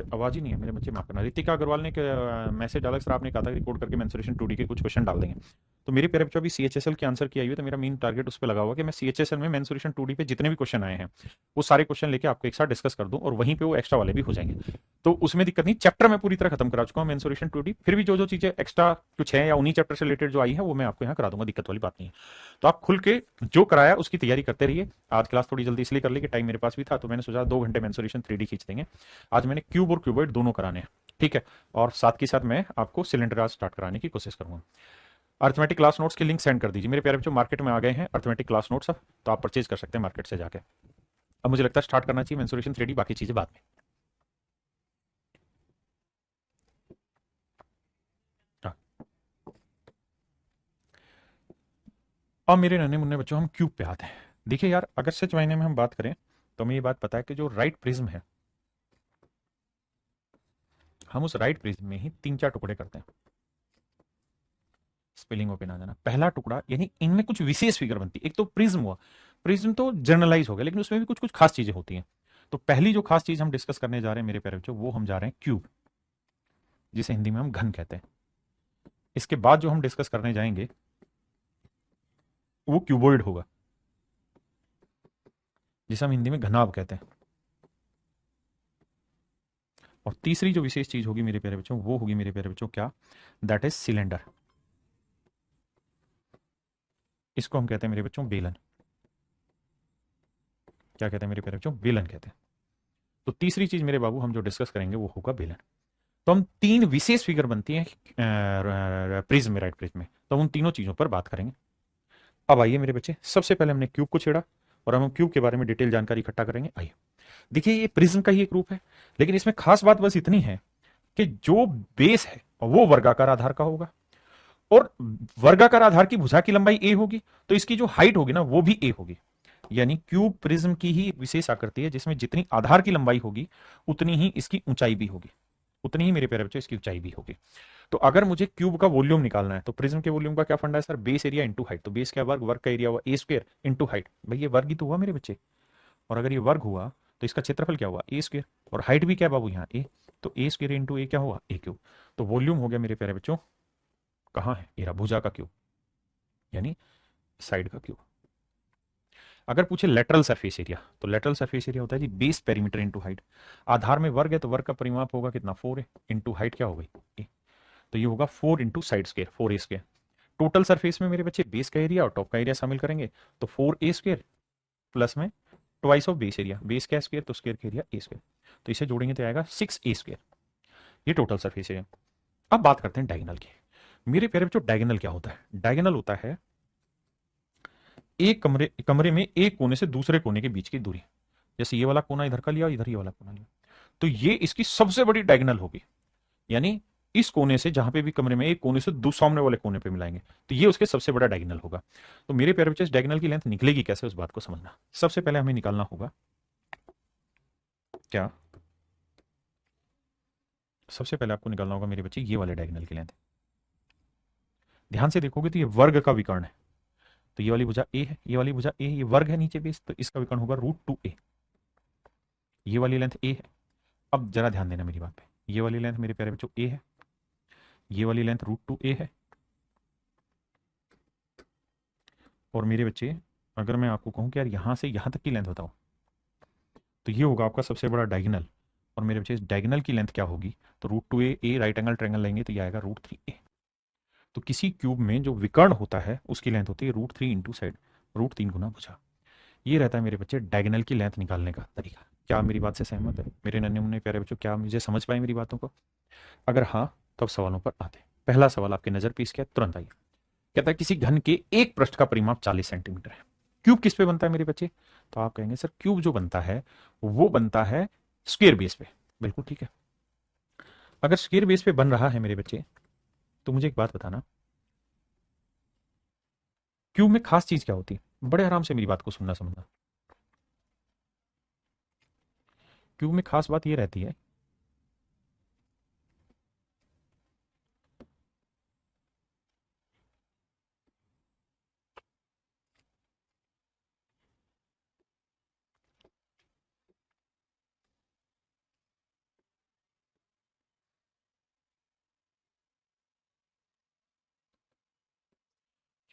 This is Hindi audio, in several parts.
आवाज ही नहीं है मेरे बच्चे, माफ करना। रितिका अग्रवाल ने मैसेज डाला, सर आपने कहा था कि रिकॉर्ड करके मेंसुरेशन 2D के कुछ क्वेश्चन डाल देंगे। तो मेरे प्यारे बच्चों अभी सीएचएसएल के आंसर की आई हुई है, तो मेरा मेन टारगेट उस पर लगा हुआ कि मैं सीएचएसएल में मेंसुरेशन 2D पे जितने भी क्वेश्चन आए हैं वो सारे क्वेश्चन लेके आपको एक साथ डिस्कस कर दूं, और वहीं पे वो एक्स्ट्रा वाले भी हो जाएंगे। तो उसमें दिक्कत नहीं, चैप्टर मैं पूरी तरह खत्म करा चुका हूँ मेंसुरेशन 2D। फिर भी जो जो चीजें एक्स्ट्रा कुछ है या उन्हीं चैप्टर से रिलेटेड जो आई है वो मैं आपको यहाँ करा दूंगा, दिक्कत वाली बात नहीं है। तो आप खुल के जो कराया उसकी तैयारी करते रहिए। आज क्लास थोड़ी जल्दी इसलिए कर ली कि टाइम मेरे पास भी था, तो मैंने सोचा 2 घंटे मेंसुरेशन 3D खींच देंगे। आज मैंने क्यूब और क्यूबॉइड दोनों कराने हैं, ठीक है। और साथ के साथ मैं आपको सिलेंडर आज स्टार्ट कराने की कोशिश करूंगा। अर्थमेटिक क्लास नोट्स के लिंक सेंड कर दीजिए मेरे प्यारे बच्चों, मार्केट में आ गए हैं अर्थमेटिक क्लास नोट्स अब, तो आप परचेज कर सकते हैं मार्केट से जाके। अब मुझे लगता है स्टार्ट करना चाहिए मेंसुरेशन 3D, बाकी चीजें बाद में। हाँ। अब मेरे नन्हे मुन्ने बच्चों हम क्यूब पे आते हैं। देखिए यार, अगर सच मायने में हम बात करें तो हमें ये बात पता है कि जो राइट प्रिज्म है, हम उस राइट प्रिज्म में ही 3-4 टुकड़े करते हैं। स्पेलिंगों पे ना जाना, पहला टुकड़ा यानी इनमें कुछ विशेष फिगर बनती है। एक तो प्रिज्म हुआ, प्रिज्म तो जनरलाइज हो गया, लेकिन उसमें भी कुछ कुछ खास चीजें होती हैं। तो पहली जो खास चीज हम डिस्कस करने जा रहे हैं मेरे प्यारे बच्चों, वो हम जा रहे हैं क्यूब, जिसे हिंदी में हम घन कहते हैं। इसके बाद जो हम डिस्कस करने जाएंगे वो क्यूबॉइड होगा, जिसे हम हिंदी में घनाभ कहते हैं। और तीसरी जो विशेष चीज होगी मेरे प्यारे बच्चों, वो होगी मेरे प्यारे बच्चों क्या, दैट इज सिलेंडर। इसको हम कहते हैं मेरे बच्चों बेलन। क्या कहते हैं मेरे प्यारे बच्चों, बेलन कहते हैं। तो तीसरी चीज मेरे बाबू हम जो डिस्कस करेंगे वो होगा बेलन। तो हम तीन विशेष फिगर बनती हैं प्रिज्म में, राइट प्रिज्म में, तो हम उन तीनों चीजों पर बात करेंगे। अब आइए मेरे बच्चे, सबसे पहले हमने क्यूब को छेड़ा और हम क्यूब के बारे में डिटेल जानकारी इकट्ठा करेंगे। आइए देखिए, ये प्रिज्म का ही एक रूप है, लेकिन इसमें खास बात बस इतनी है कि जो बेस है वो वर्गाकार आधार का होगा, और वर्गाकार आधार की भुजा की लंबाई ए होगी, तो इसकी जो हाइट होगी ना वो भी ए होगी। यानी क्यूब प्रिज्म की ही विशेष आकृति है, जिसमें जितनी आधार की लंबाई होगी उतनी ही इसकी ऊंचाई भी होगी, उतनी ही मेरे प्यारे बच्चों इसकी ऊंचाई भी होगी। तो अगर मुझे क्यूब का वॉल्यूम निकालना है तो प्रिज्म के वॉल्यूम का क्या फंडा है sir, base area into height. तो बेस क्या वर्ग, वर्ग का एरिया हुआ ए स्क्वायर इंटू हाइट। भाई ये वर्ग ही तो हुआ मेरे बच्चे, और अगर ये वर्ग हुआ तो इसका क्षेत्रफल क्या हुआ, ए स्क्वायर, और हाइट भी क्या बाबू यहाँ ए, तो ए स्क्वायर इंटू ए क्या हुआ, ए क्यूब। तो वॉल्यूम हो गया मेरे प्यारे बच्चों, कहाँ है ये रहा, भुजा का क्यूब, यानी साइड का क्यूब। अगर पूछे लेटरल सरफेस एरिया, तो लेटरल सरफेस एरिया होता है जी बेस पेरीमीटर इंटू हाइट। आधार में वर्ग है तो वर्ग का परिमाप होगा कितना, 4 है, इंटू हाइट क्या हो गई ए, तो ये होगा 4 इंटू साइड स्क्वायर, 4 ए स्क्वायर। टोटल सरफेस में मेरे बच्चे बेस का एरिया और टॉप का एरिया शामिल करेंगे, तो 4 ए स्क्वायर प्लस में twice of base area, base का स्क्वायर तो स्क्वायर का एरिया ए स्क्वायर, तो इसे जोड़ेंगे तो आएगा 6 ए स्क्वायर। ये टोटल सरफेस एरिया। अब बात करते हैं डायगोनल की। मेरे प्यारे बच्चों डायगोनल क्या होता है, डायगोनल होता है एक कमरे कमरे में एक कोने से दूसरे कोने के बीच की दूरी। जैसे ये वाला कोना इधर का लिया, इधर ये वाला कोना लिया, तो ये इसकी सबसे बड़ी डायगोनल होगी। यानी इस कोने से जहां पे भी कमरे में एक कोने से दो सामने वाले कोने पे मिलाएंगे, तो ये उसके सबसे बड़ा डायगोनल होगा। तो मेरे प्यारे बच्चे इस डायगोनल की लेंथ निकलेगी कैसे, उस बात को समझना। सबसे पहले हमें निकालना होगा क्या, सबसे पहले आपको निकालना होगा मेरे बच्चे ये वाले डायगोनल की लेंथ। ध्यान से देखोगे तो ये वर्ग का विकर्ण है, तो ये वाली भुजा ए है, ये वाली भुजा ए, ये वर्ग है नीचे बेस, तो इसका विकर्ण होगा √2a। ये वाली लेंथ ए है। अब जरा ध्यान देना मेरी बात पे, ये वाली लेंथ मेरे प्यारे बच्चों ए है, ये वाली लेंथ √2a है। और मेरे बच्चे अगर मैं आपको कहूं कि यार यहां से यहां तक की लेंथ बताओ, तो ये होगा आपका सबसे बड़ा डायगोनल। और मेरे बच्चे इस डायगोनल की लेंथ क्या होगी, तो √2a, ए राइट एंगल ट्रायंगल लेंगे तो ये आएगा √3a। तो किसी क्यूब में जो विकर्ण होता है उसकी लेंथ होती है √3 इंटू साइड, √3 गुना भुजा। ये रहता है मेरे बच्चे डायगोनल की लेंथ निकालने का तरीका। क्या आप मेरी बात से सहमत है मेरे नन्हे मुन्ने प्यारे बच्चों, क्या मुझे समझ पाए मेरी बातों को? अगर हाँ तो अब सवालों पर आते हैं। पहला सवाल आपकी नजर पे इसके तुरंत आइए। कहता है किसी घन के एक पृष्ठ का परिमाप 40 सेंटीमीटर है। क्यूब किस पे बनता है मेरे बच्चे, तो आप कहेंगे सर क्यूब जो बनता है वो बनता है स्क्वायर बेस पे। बिल्कुल ठीक है। अगर स्क्वायर बेस पे बन रहा है मेरे बच्चे, तो मुझे एक बात बताना, क्यूब में खास चीज क्या होती है, बड़े आराम से मेरी बात को सुनना समझना। क्यूब में खास बात ये रहती है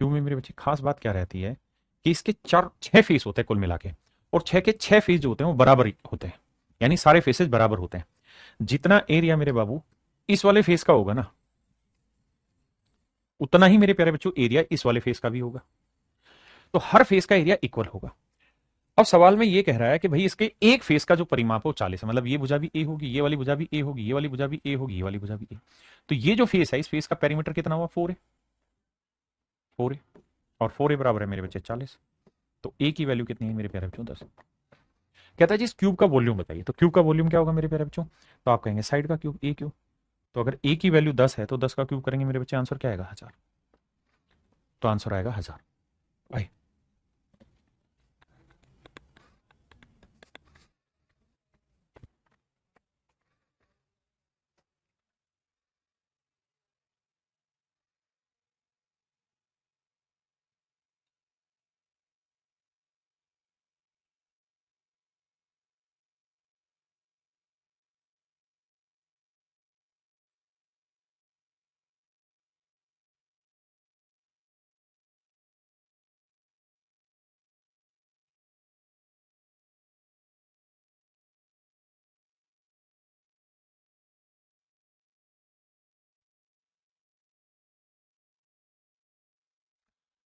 क्यूब में मेरे बच्चे खास बात क्या रहती है कि इसके चार छह फेस होते हैं कुल मिला के, और छह के छह फेस जो होते हैं वो बराबर ही होते हैं, यानी सारे फेसेस बराबर होते हैं। जितना एरिया मेरे बाबू इस वाले फेस का होगा ना, उतना ही मेरे प्यारे बच्चों एरिया इस वाले फेस का भी होगा। तो हर फेस का एरिया इक्वल होगा। अब सवाल में ये कह रहा है कि भाई इसके एक फेस का जो परिमाप है वो 40 है, मतलब ये भुजा भी ए होगी, ये वाली भुजा भी ए होगी, ये वाली भुजा भी ए होगी, ये वाली भुजा भी ए। तो ये जो फेस है इस फेस का पेरीमीटर कितना हुआ, 4 है, 4 है, और 4 ए बराबर है मेरे बच्चे 40। तो ए की वैल्यू कितनी है मेरे प्यारे बच्चों, 10। कहता है जी इस क्यूब का वॉल्यूम बताइए। तो क्यूब का वॉल्यूम क्या होगा मेरे प्यारे बच्चों, तो आप कहेंगे साइड का क्यूब, ए क्यूब। तो अगर ए की वैल्यू 10 है तो 10 का क्यूब करेंगे मेरे बच्चे, आंसर क्या आएगा, 1000। तो आंसर आएगा 1000। भाई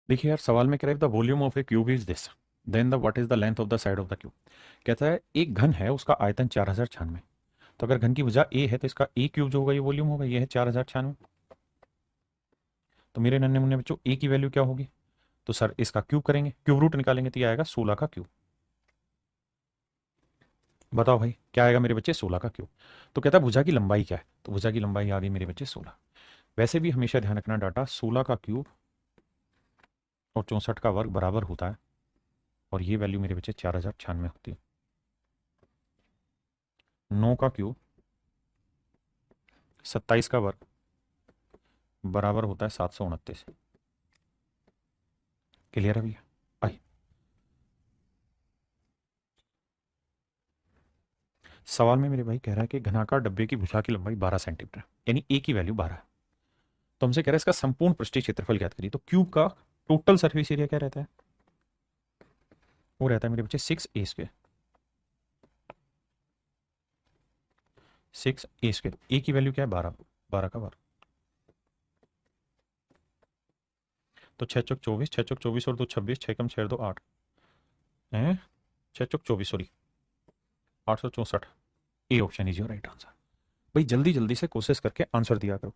देखिए यार, सवाल में कह रहा है the volume of a cube is this, then the what is the length of the side of the cube. कहता है एक घन है, उसका आयतन 4096। तो अगर घन की भुजा ए है तो इसका ए क्यूब जो होगा ये वॉल्यूम होगा, ये है 4096। तो मेरे नन्हे मुन्ने बच्चों ए की वैल्यू क्या होगी, तो सर इसका क्यूब करेंगे, क्यूब रूट निकालेंगे तो ये आएगा 16 का क्यूब। बताओ भाई क्या आएगा मेरे बच्चे, 16 का क्यूब। तो कहता है भुजा की लंबाई क्या है, तो भुजा की लंबाई आ गई मेरे बच्चे 16। वैसे भी हमेशा ध्यान रखना डाटा, 16 का क्यूब और 64 का वर्ग बराबर होता है, और ये वैल्यू मेरे बच्चे 4096 होती है। 9 का क्यूब 27 का वर्ग बराबर होता है 729। क्लियर है भैया, आई। सवाल में मेरे भाई कह रहा है कि घनाकार डब्बे की भुजा की लंबाई 12 सेंटीमीटर, यानी ए की वैल्यू 12 है। तो हमसे कह रहा है इसका संपूर्ण पृष्ठीय क्षेत्रफल ज्ञात करिए। तो क्यूब का टोटल सरफेस एरिया क्या रहता है, वो रहता है मेरे बच्चे 6a²। 6a², ए की वैल्यू क्या है, 12, 12 का वर्ग। तो 6 चौक 24, 6 चौक 24 और 2 26, 6 कम 6 2 8 है, 6 चौक 24 sorry 864। A option is your right answer. भाई जल्दी जल्दी से कोशिश करके आंसर दिया करो।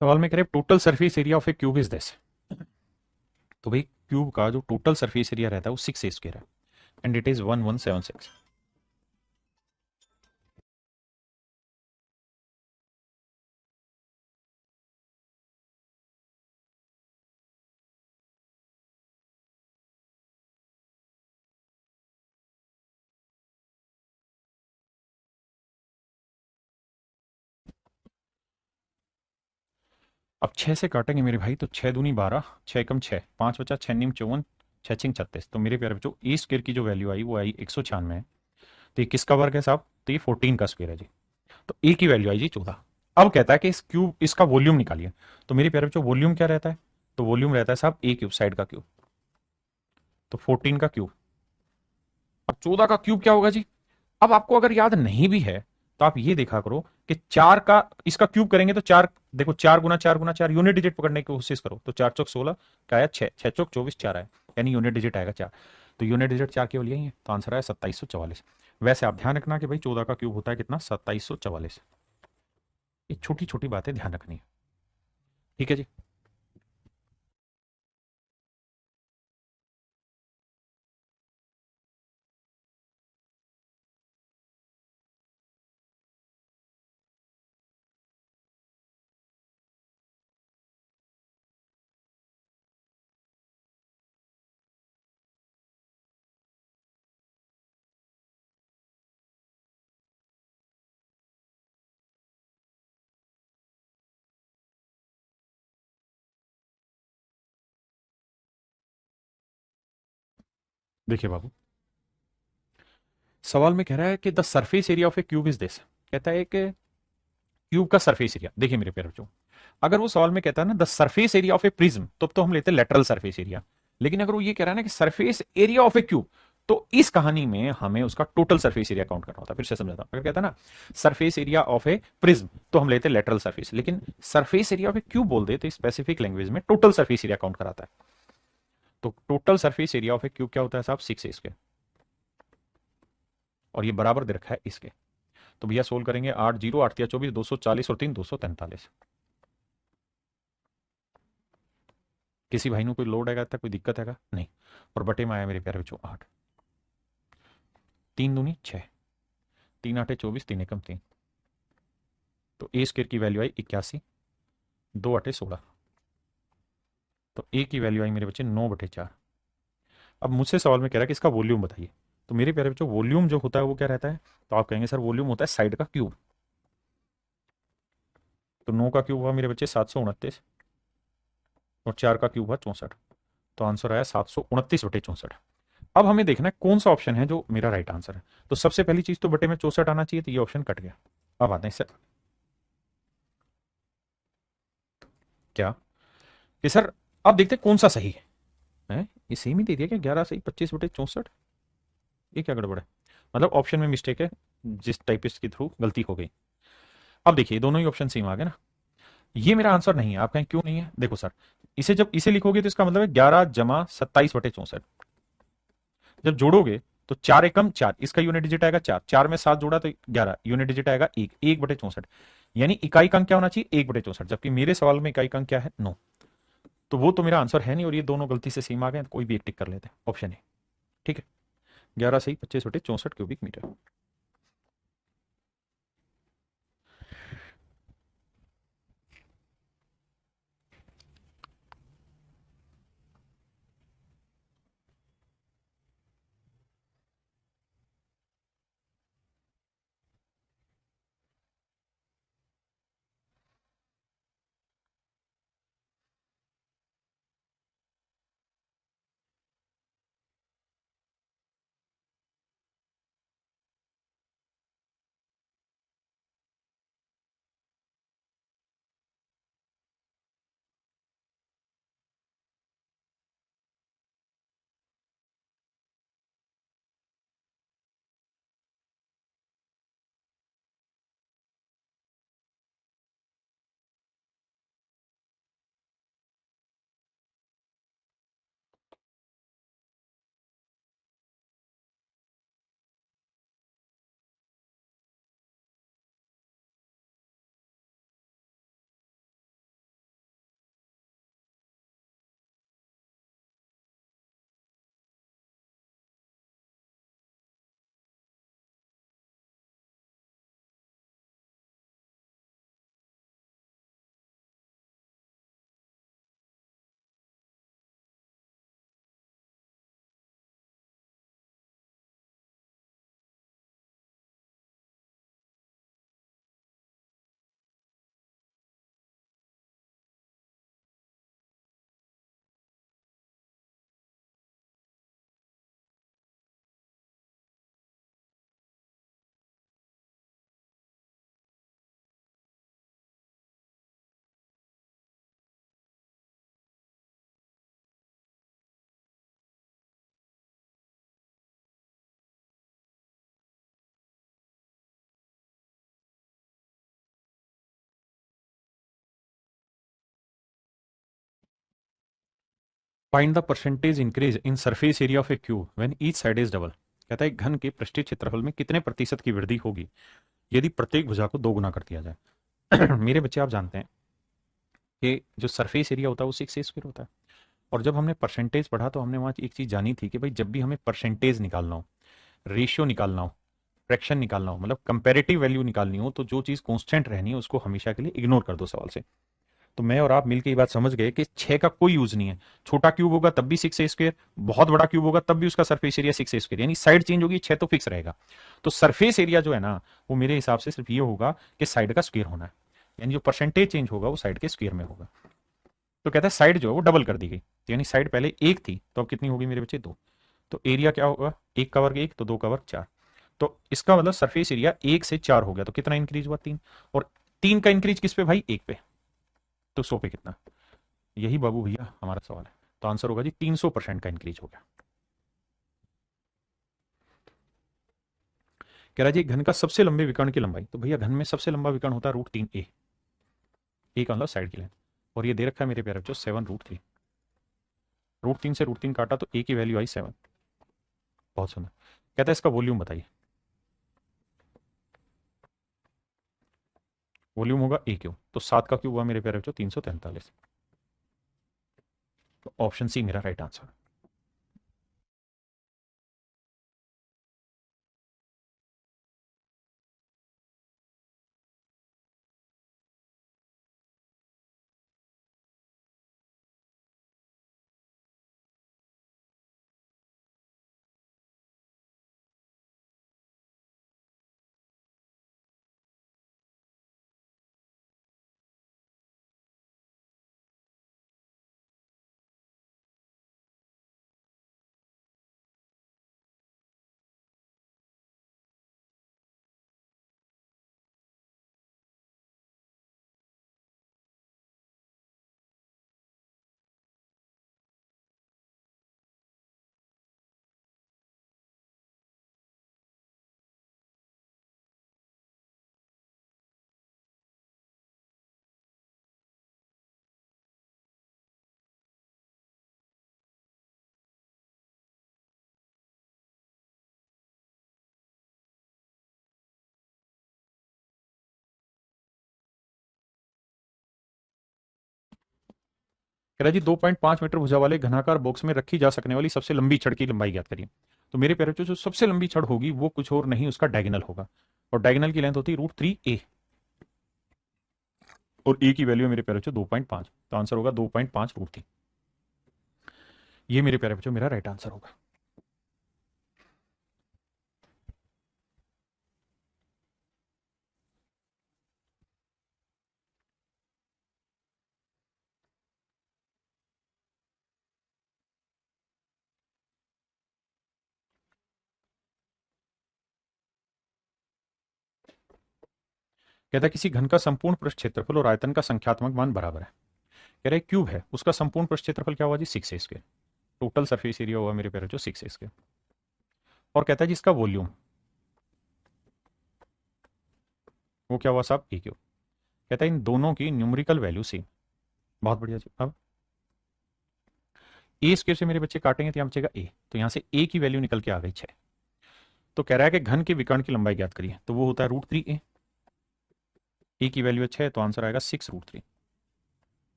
सवाल में करें total surface area of a cube is this. तो भाई क्यूब का जो टोटल सरफेस एरिया रहता है वो 6a² है, एंड इट इज 1176। अब 6 से काटेंगे मेरे भाई, तो 6 दूनी 12, 6 कम 6, 5 बचा, 6 नीम 54, 6 छिंग 36। तो मेरे प्यारे बच्चों ए स्क्वायर की जो वैल्यू आई वो आई 196 है। तो ये किसका वर्ग है साहब, तो ये 14 का स्क्वायर है जी। तो ए की वैल्यू आई जी 14। अब कहता है कि इस क्यूब इसका वॉल्यूम निकालिए। तो मेरे प्यारे बच्चों वॉल्यूम क्या रहता है, तो वॉल्यूम रहता है साहब ए क्यूब, साइड का क्यूब। तो 14 का क्यूब, अब 14 का क्यूब क्या होगा जी। अब आपको अगर याद नहीं भी है तो आप ये देखा करो कि 4 का इसका क्यूब करेंगे तो 4, देखो 4 गुना 4 यूनिट डिजिट पकड़ने की कोशिश करो, तो 4 चौक 16 क्या आया, 6, 6 चौक 24, 4 आया, यानी यूनिट डिजिट आएगा 4। तो यूनिट डिजिट 4 केवल यही है, तो आंसर आया 2744। वैसे आप ध्यान रखना कि भाई 14 का क्यूब होता है कितना, 2744। ये छोटी छोटी बातें ध्यान रखनी है, ठीक है जी। देखिए बाबू, सवाल में कह रहा है कि the surface area of a cube is this, कहता है कि क्यूब का सरफेस एरिया। देखिए मेरे प्यारे बच्चों, अगर वो सवाल में कहता है ना the surface area of A prism, तो हम लेते हैं लेटरल सरफेस एरिया। लेकिन अगर वो ये कह रहा है ना कि surface area of a cube, तो इस कहानी में हमें उसका टोटल सरफेस एरिया काउंट करना होता है। फिर से समझाता हूं, अगर कहता है ना surface area of A prism, तो हम लेते हैं लेटरल सरफेस, लेकिन surface area of a cube बोल देते स्पेसिफिक लैंग्वेज में टोटल सरफेस एरिया काउंट कराता है। तो total surface area of a cube क्या होता है साहब, 6 है इसके, और ये बराबर दे रखा है इसके। तो भैया सोल्व करेंगे, 8 जीरो 8 या 24, 240 और 3 243। किसी भाई ने कोई लोड आएगा था, कोई दिक्कत है नहीं। और बटे में आया मेरे प्यारे बच्चों 8, 3 दूनी 6, 3 आठे 24, 3 एकम 3। तो ए स्क्र की वैल्यू आई 81, 2 आठे 16। तो ए की वैल्यू आई मेरे बच्चे 9/4। अब मुझसे सवाल में कह रहा है कि इसका वॉल्यूम बताइए। तो मेरे प्यारे बच्चों वॉल्यूम जो होता है वो क्या रहता है, तो आप कहेंगे सर वॉल्यूम होता है साइड का क्यूब। तो 9 का क्यूब हुआ मेरे बच्चे 729, और 4 का क्यूब हुआ 64। तो आंसर आया 729/64। अब हमें देखना है कौन सा ऑप्शन है जो मेरा राइट आंसर है। तो सबसे पहली चीज तो बटे में 64 आना चाहिए, तो ये ऑप्शन कट गया। अब आते हैं सर, क्या कि सर अब देखते हैं कौन सा सही है। ये सेम ही दे दिया क्या, 11 सही 25/64, ये क्या गड़बड़ है, मतलब ऑप्शन में मिस्टेक है, जिस टाइपिस्ट के थ्रू गलती हो गई। अब देखिए दोनों ही ऑप्शन सेम आ गए ना, ये मेरा आंसर नहीं है। आप कहें क्यों नहीं है, देखो सर, इसे जब इसे लिखोगे तो इसका मतलब है 11 - 27/64। जब जोड़ोगे तो 4 एकम 4, इसका यूनिट डिजिट आएगा 4, 4 में 7 जोड़ा तो 11, यूनिट डिजिट आएगा 1, 1/64। यानी इकाई का अंक क्या होना चाहिए, 1/64, जबकि मेरे सवाल में इकाई का अंक क्या है, 9। तो वो तो मेरा आंसर है नहीं, और ये दोनों गलती से सेम आ गए, तो कोई भी एक टिक कर लेते हैं, ऑप्शन है। ठीक है, 11 सही 25/64 cubic metre. Find the percentage increase in surface area of a cube when each side is double. कहता है घन के पृष्ठीय क्षेत्रफल में कितने प्रतिशत की वृद्धि होगी यदि प्रत्येक भुजा को दो गुना कर दिया जाए। मेरे बच्चे आप जानते हैं कि जो सरफेस एरिया होता है वो 6 a² होता है। और जब हमने परसेंटेज पढ़ा तो हमने वहां एक चीज जानी थी कि भाई जब भी हमें परसेंटेज निकालना हो, रेशियो निकालना हो, फ्रैक्शन निकालना हो, मतलब कंपेरेटिव वैल्यू निकालनी हो, तो जो चीज कांस्टेंट रहनी है उसको हमेशा के लिए इग्नोर कर दो सवाल से। तो मैं और आप मिलकर ये बात समझ गए कि 6 का कोई यूज नहीं है। छोटा क्यूब होगा तब भी 6 a², बहुत बड़ा क्यूब होगा तब भी उसका सरफेस एरिया 6 a², यानी साइड चेंज होगी 6 तो फिक्स रहेगा। तो सरफेस एरिया जो है ना वो मेरे हिसाब से सिर्फ ये होगा कि साइड का स्क्वायर होना है, यानी जो परसेंटेज चेंज होगा वो साइड के स्क्वायर में होगा। तो कहता है साइड जो है वो डबल कर दी गई, तो यानी साइड पहले एक थी तो अब कितनी होगी मेरे बच्चे, दो। तो एरिया क्या होगा, एक का वर्ग एक तो दो का वर्ग चार। तो इसका मतलब सरफेस एरिया एक से चार हो गया, तो कितना इंक्रीज हुआ, तीन। और तीन का इंक्रीज किस पे भाई, एक पे। तो 100 पे कितना, यही बाबू भैया हमारा सवाल है। तो आंसर होगा जी 300% का इंक्रीज हो गया। कह रहा है जी घन का सबसे लंबे विकर्ण की लंबाई, तो भैया घन में सबसे लंबा विकर्ण होता है √3a, ए का मतलब साइड की लेंथ। और ये दे रखा है मेरे प्यारे बच्चों 7√3। √3 से √3 काटा तो ए की वैल्यू आई 7। बहुत सुंदर। कहता है इसका वॉल्यूम बताइए। वॉल्यूम होगा ए क्यूब, तो 7 का क्यूब हुआ मेरे प्यारे बच्चों 343। तो ऑप्शन सी मेरा राइट आंसर। कह रहा है जी 2.5 मीटर भुजा वाले घनाकार बॉक्स में रखी जा सकने वाली सबसे लंबी छड़ की लंबाई ज्ञात करिए। तो मेरे प्यारे बच्चों जो सबसे लंबी छड़ होगी वो कुछ और नहीं, उसका डायगोनल होगा। और डायगोनल की लेंथ होती है √3a। और ए की वैल्यू है मेरे प्यारे बच्चों 2.5, तो आंसर होगा 2.5 √3। ये मेरे प्यारे बच्चों मेरा राइट आंसर होगा। कहता है किसी घन का संपूर्ण पृष्ठ क्षेत्रफल और आयतन का संख्यात्मक मान बराबर है। कह रहा है क्यूब है, उसका संपूर्ण पृष्ठ क्षेत्रफल क्या हुआ जी 6 a²। टोटल सरफेस एरिया हुआ मेरे प्यारे बच्चों 6 a²। और कहता है जी इसका वॉल्यूम वो क्या हुआ साहब, ए क्यूब। कहता है इन दोनों की न्यूमेरिकल वैल्यू सेम। बहुत बढ़िया जी। अब ए स्क्वायर से मेरे बच्चे काटेंगे तो यहाँ बचेगा ए, तो यहाँ से ए की वैल्यू निकल के आ गई 6। तो कह रहा है कि घन के विकर्ण की लंबाई ज्ञात करिए, तो वो होता है √3a। ए की वैल्यू है 6, तो आंसर आएगा 6√3।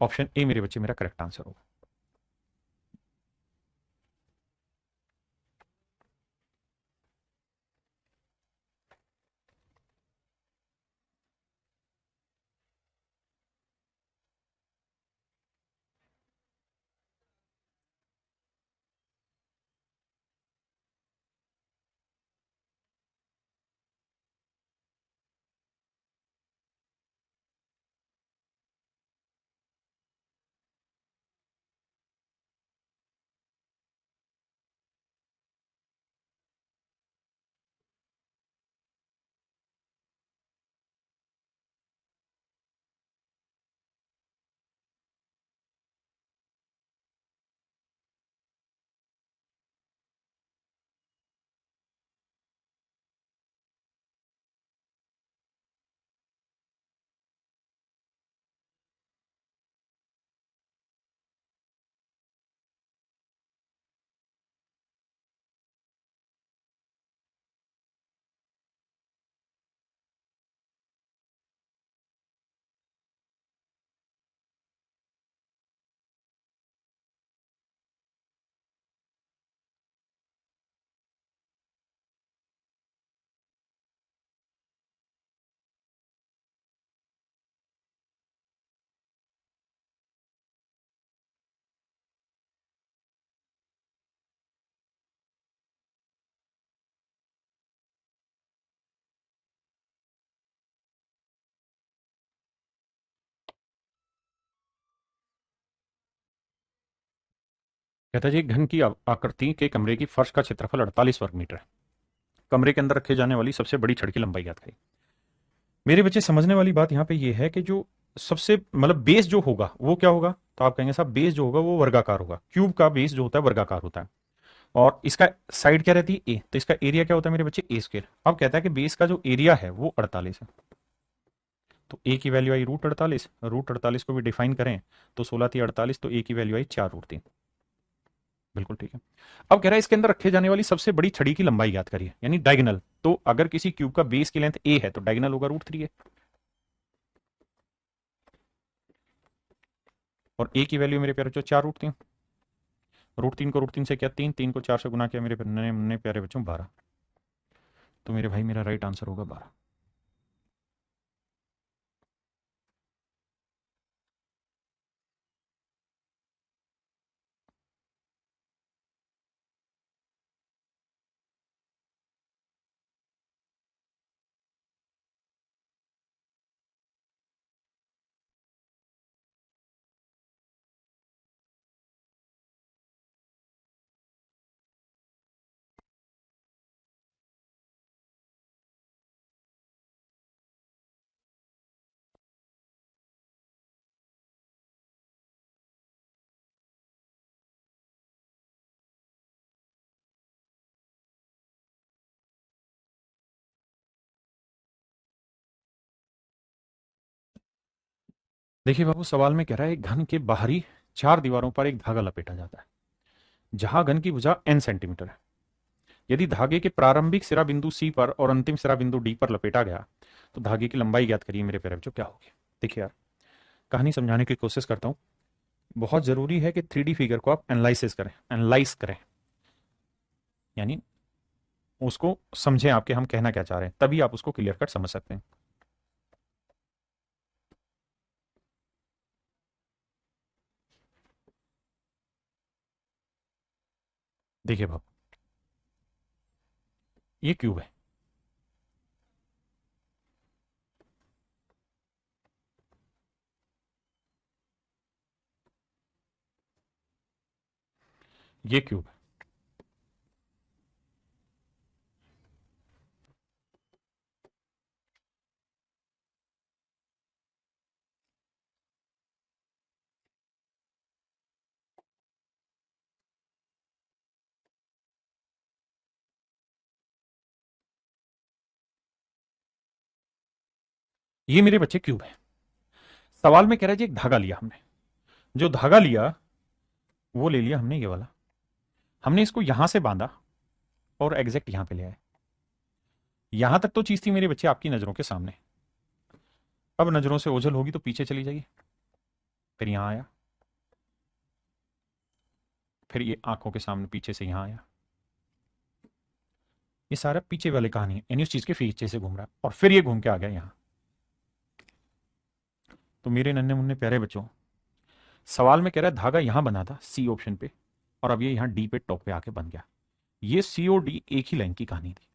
ऑप्शन ए मेरे बच्चे मेरा करेक्ट आंसर होगा। कहता है जी, घन की आकृति के कमरे की फर्श का क्षेत्रफल 48 वर्ग मीटर है। कमरे के अंदर रखे जाने वाली सबसे बड़ी छड़ की लंबाई ज्ञात करें। मेरे बच्चे, समझने वाली बात यहाँ पे ये है कि जो सबसे मतलब बेस जो होगा वो क्या होगा, तो आप कहेंगे साहब बेस जो होगा वो वर्गाकार होगा। क्यूब का बेस जो होता है वर्गाकार होता है, और इसका साइड क्या रहती है, ए, तो इसका एरिया क्या होता है मेरे बच्चे, ए स्क्वायर। अब कहता है कि बेस का जो एरिया है वो 48 है, तो ए की वैल्यू आई √48। √48 को भी डिफाइन करें तो 16×3 = 48, तो ए की वैल्यू आई 4√3। बिल्कुल ठीक है। अब कह रहा है इसके अंदर रखे जाने वाली सबसे बड़ी छड़ी की लंबाई याद करिए, यानी डायगोनल। तो अगर किसी क्यूब का बेस की लेंथ ए है तो डायगोनल होगा √3 है, और ए की वैल्यू मेरे प्यारे बच्चों 4√3। √3 को √3 से क्या, 3, 3 को 4 से गुना किया मेरे नन्हे प्यारे बच्चों 12। तो मेरे भाई मेरा राइट आंसर होगा 12। देखिए बाबू, सवाल में कह रहा है एक घन के बाहरी 4 दीवारों पर एक धागा लपेटा जाता है जहां घन की भुजा n सेंटीमीटर है। यदि धागे के प्रारंभिक सिरा बिंदु सी पर और अंतिम सिरा बिंदु डी पर लपेटा गया तो धागे की लंबाई ज्ञात करिए मेरे प्यारे बच्चों, क्या होगी। देखिए यार, कहानी समझाने की कोशिश करता हूं। बहुत जरूरी है कि 3D फिगर को आप एनालाइज करें, यानी उसको समझें आपके हम कहना क्या चाह रहे हैं, तभी आप उसको क्लियर कट समझ सकते हैं। देखिए बाबू, ये क्यूब है, ये क्यूब है। ये मेरे बच्चे क्यूब है। सवाल में कह रहा है जी एक धागा लिया हमने, जो धागा लिया वो ले लिया हमने ये वाला, हमने इसको यहां से बांधा और एग्जैक्ट यहां पे ले आए। यहां तक तो चीज थी मेरे बच्चे आपकी नजरों के सामने। अब नजरों से ओझल होगी तो पीछे चली जाइए, फिर यहां आया, फिर ये आंखों के सामने पीछे से यहां आया। ये सारा पीछे वाली कहानी है, यानी उस चीज के पीछे से घूम रहा है, और फिर ये घूम के आ गया यहां। तो मेरे नन्हे मुन्ने प्यारे बच्चों, सवाल में कह रहा है धागा यहां बना था सी ऑप्शन पे, और अब ये यहां डी पे टॉप पे आके बन गया। ये सी और डी एक ही लाइन की कहानी थी।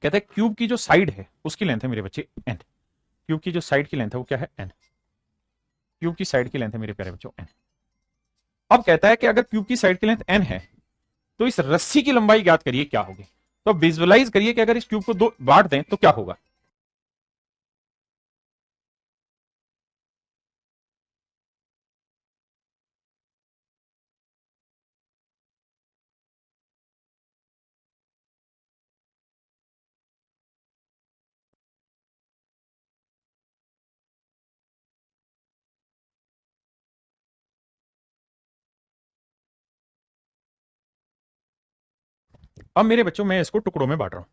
कहता है क्यूब की जो साइड है उसकी लेंथ है मेरे बच्चे एन। क्यूब की जो साइड की लेंथ है वो क्या है, एन। क्यूब की साइड की लेंथ है मेरे प्यारे बच्चों एन। अब कहता है कि अगर क्यूब की साइड की लेंथ एन है तो इस रस्सी की लंबाई ज्ञात करिए क्या होगी। तो विजुअलाइज करिए कि अगर इस क्यूब को दो बांट दें तो क्या होगा। अब मेरे बच्चों मैं इसको टुकड़ों में बांट रहा हूं।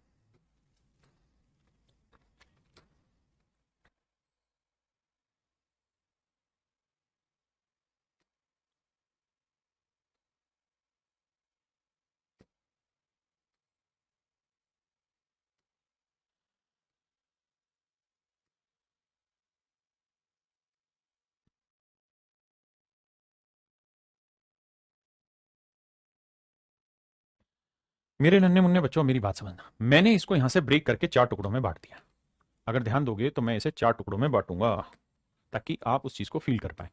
मेरे नन्हे मुन्ने बच्चों, मेरी बात समझना, मैंने इसको यहां से ब्रेक करके 4 टुकड़ों में बांट दिया। अगर ध्यान दोगे तो मैं इसे 4 टुकड़ों में बांटूंगा ताकि आप उस चीज को फील कर पाए।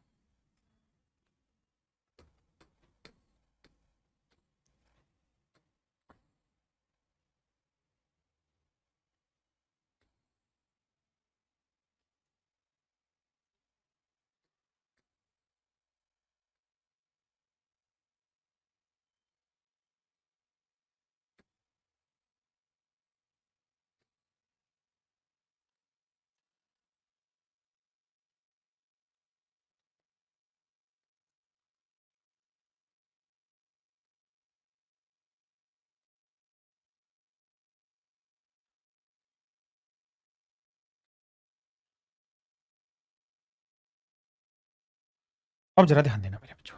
अब जरा ध्यान देना मेरे बच्चों,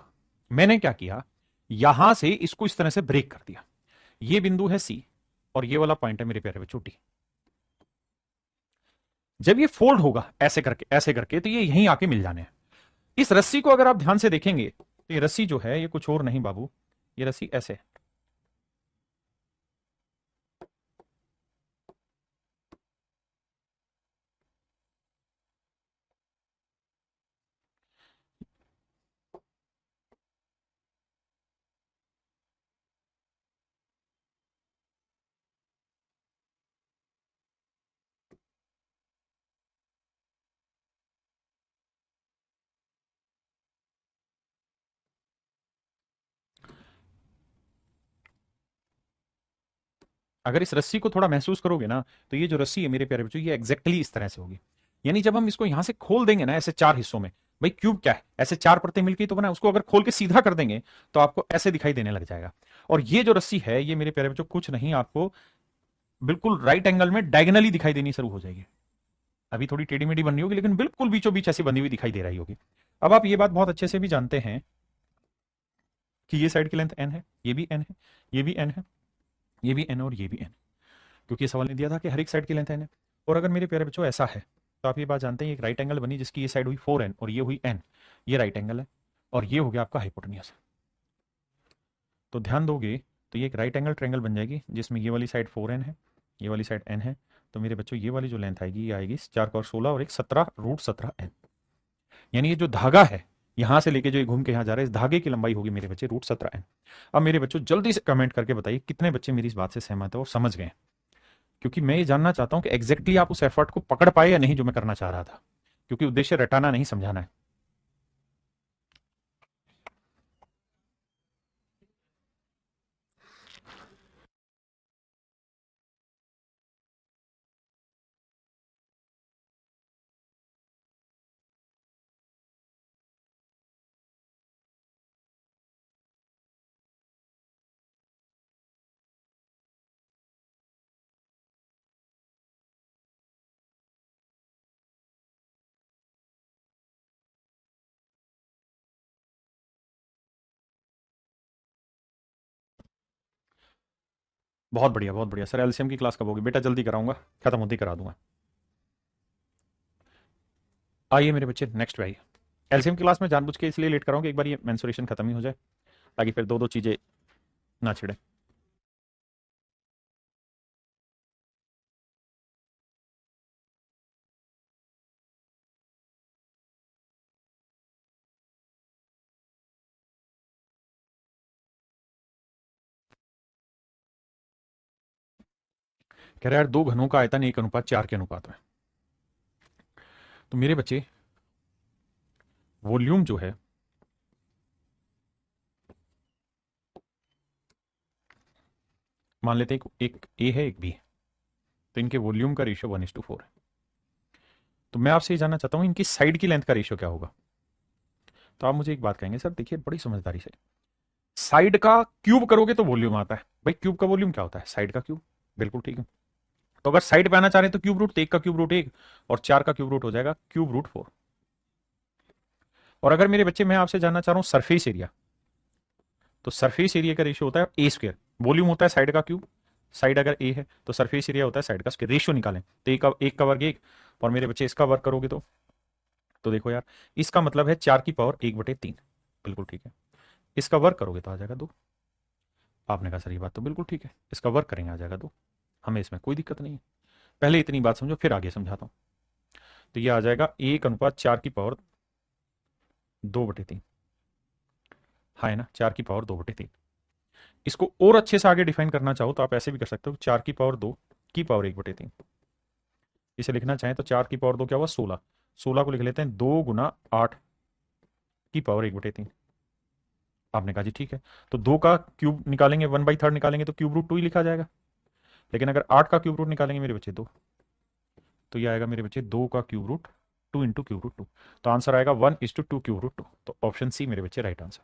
मैंने क्या किया, यहां से इसको इस तरह से ब्रेक कर दिया। ये बिंदु है सी और ये वाला पॉइंट है मेरे प्यारे बच्चों डी। जब ये फोल्ड होगा ऐसे करके, तो ये यहीं आके मिल जाने हैं। इस रस्सी को अगर आप ध्यान से देखेंगे तो ये रस्सी जो है ये कुछ और नहीं बाबू, ये रस्सी ऐसे है। अगर इस रस्सी को थोड़ा महसूस करोगे ना, तो ये जो रस्सी है मेरे प्यारे बच्चों, ये एग्जैक्टली इस तरह से होगी। यानी जब हम इसको यहां से खोल देंगे ना ऐसे चार हिस्सों में, भाई क्यूब क्या है, ऐसे चार परतें मिलकर तो बना, उसको अगर खोल के सीधा कर देंगे तो आपको ऐसे दिखाई देने लग जाएगा। और ये जो रस्सी है ये मेरे प्यारे बच्चों कुछ नहीं, आपको बिल्कुल राइट एंगल में डायगनली दिखाई देनी शुरू हो जाएगी। अभी थोड़ी टेढ़ी मेढ़ी बन रही होगी, लेकिन बिल्कुल बीचों बीच ऐसी बनी हुई दिखाई दे रही होगी। अब आप ये बात बहुत अच्छे से भी जानते हैं कि ये साइड की लेंथ एन है, ये भी एन है, ये भी एन है, ये भी एन और ये भी एन, क्योंकि ये सवाल ने दिया था कि हर एक साइड की लेंथ एन है। और अगर मेरे प्यारे बच्चों ऐसा है, तो आप ये बात जानते हैं एक राइट एंगल बनी जिसकी ये साइड हुई 4n और ये हुई n, ये राइट एंगल है और ये हो गया आपका हाइपोटेन्यूज। तो ध्यान दोगे तो ये एक राइट एंगल ट्रायंगल बन जाएगी जिसमें ये वाली साइड 4n है, ये वाली साइड n है। तो मेरे बच्चों ये वाली जो लेंथ आएगी ये आएगी 4 और 16 और एक 17√17n। यानी ये जो धागा है यहां से लेके जो ये घूम के यहां जा रहा है, इस धागे की लंबाई होगी मेरे बच्चे √17n। अब मेरे बच्चों जल्दी से कमेंट करके बताइए कितने बच्चे मेरी इस बात से सहमत है और समझ गए, क्योंकि मैं ये जानना चाहता हूं कि एग्जैक्टली आप उस एफर्ट को पकड़ पाए या नहीं जो मैं करना चाह रहा था, क्योंकि उद्देश्य रटाना नहीं समझाना है। बहुत बढ़िया सर। एलसीएम की क्लास कब होगी बेटा, जल्दी कराऊंगा, खत्म होती करा दूंगा। आइए मेरे बच्चे नेक्स्ट पे आइए। एलसीएम की क्लास में जानबूझ के इसलिए लेट कराऊं कि एक बार ये मेंसुरेशन खत्म ही हो जाए, ताकि फिर दो दो चीजें ना छिड़े। कह रहा है यार दो घनों का आयतन 1:4 के अनुपात में। तो मेरे बच्चे वॉल्यूम जो है, मान लेते हैं एक ए है एक बी है, तो इनके वॉल्यूम का रेशियो 1:4 है। तो मैं आपसे ये जानना चाहता हूं इनकी साइड की लेंथ का रेशियो क्या होगा। तो आप मुझे एक बात कहेंगे सर देखिए बड़ी समझदारी से, साइड का क्यूब करोगे तो वॉल्यूम आता है, भाई क्यूब का वॉल्यूम क्या होता है, साइड का क्यूब। बिल्कुल ठीक है। तो अगर साइड पे आना चाह रहे हैं तो क्यूब रूट, एक का क्यूब रूट एक और चार का क्यूब रूट हो जाएगा क्यूब रूट 4। और अगर मेरे बच्चे मैं आपसे जानना चाह रहा हूं सरफेस एरिया, तो सरफेस एरिया का रेशियो होता है ए स्क्र, वॉल्यूम होता है साइड का क्यूब, साइड अगर ए है तो सरफेस एरिया होता है साइड का स्क्वायर। रेशियो निकालें तो एक का वर्ग एक, और मेरे बच्चे इसका वर्ग करोगे तो देखो यार इसका मतलब है 4 की पावर 1/3। बिल्कुल ठीक है। इसका वर्ग करोगे तो आ जाएगा 2। आपने कहा सर ये बात तो बिल्कुल ठीक है, इसका वर्ग करेंगे आ जाएगा 2, हमें इसमें कोई दिक्कत नहीं है। पहले इतनी बात समझो फिर आगे समझाता हूं। तो ये आ जाएगा 1:4 की पावर 2/3। हाँ है ना, 4 की पावर 2/3। इसको और अच्छे से आगे डिफाइन करना चाहो तो आप ऐसे भी कर सकते हो, 4 की पावर 2 की पावर 1/3। इसे लिखना चाहें तो 4 की पावर 2 क्या हुआ 16, 16 को लिख लेते हैं 2 × 8 की पावर 1/3। आपने कहा जी ठीक है। तो 2 का क्यूब निकालेंगे 1/3 निकालेंगे तो क्यूब रूट 2 ही लिखा जाएगा। लेकिन अगर 8 का क्यूब रूट निकालेंगे मेरे बच्चे 2, तो ये आएगा मेरे बच्चे 2 का क्यूब रूट 2 × क्यूब रूट 2। तो आंसर आएगा 1:2 क्यूब रूट 2। तो ऑप्शन सी मेरे बच्चे right answer.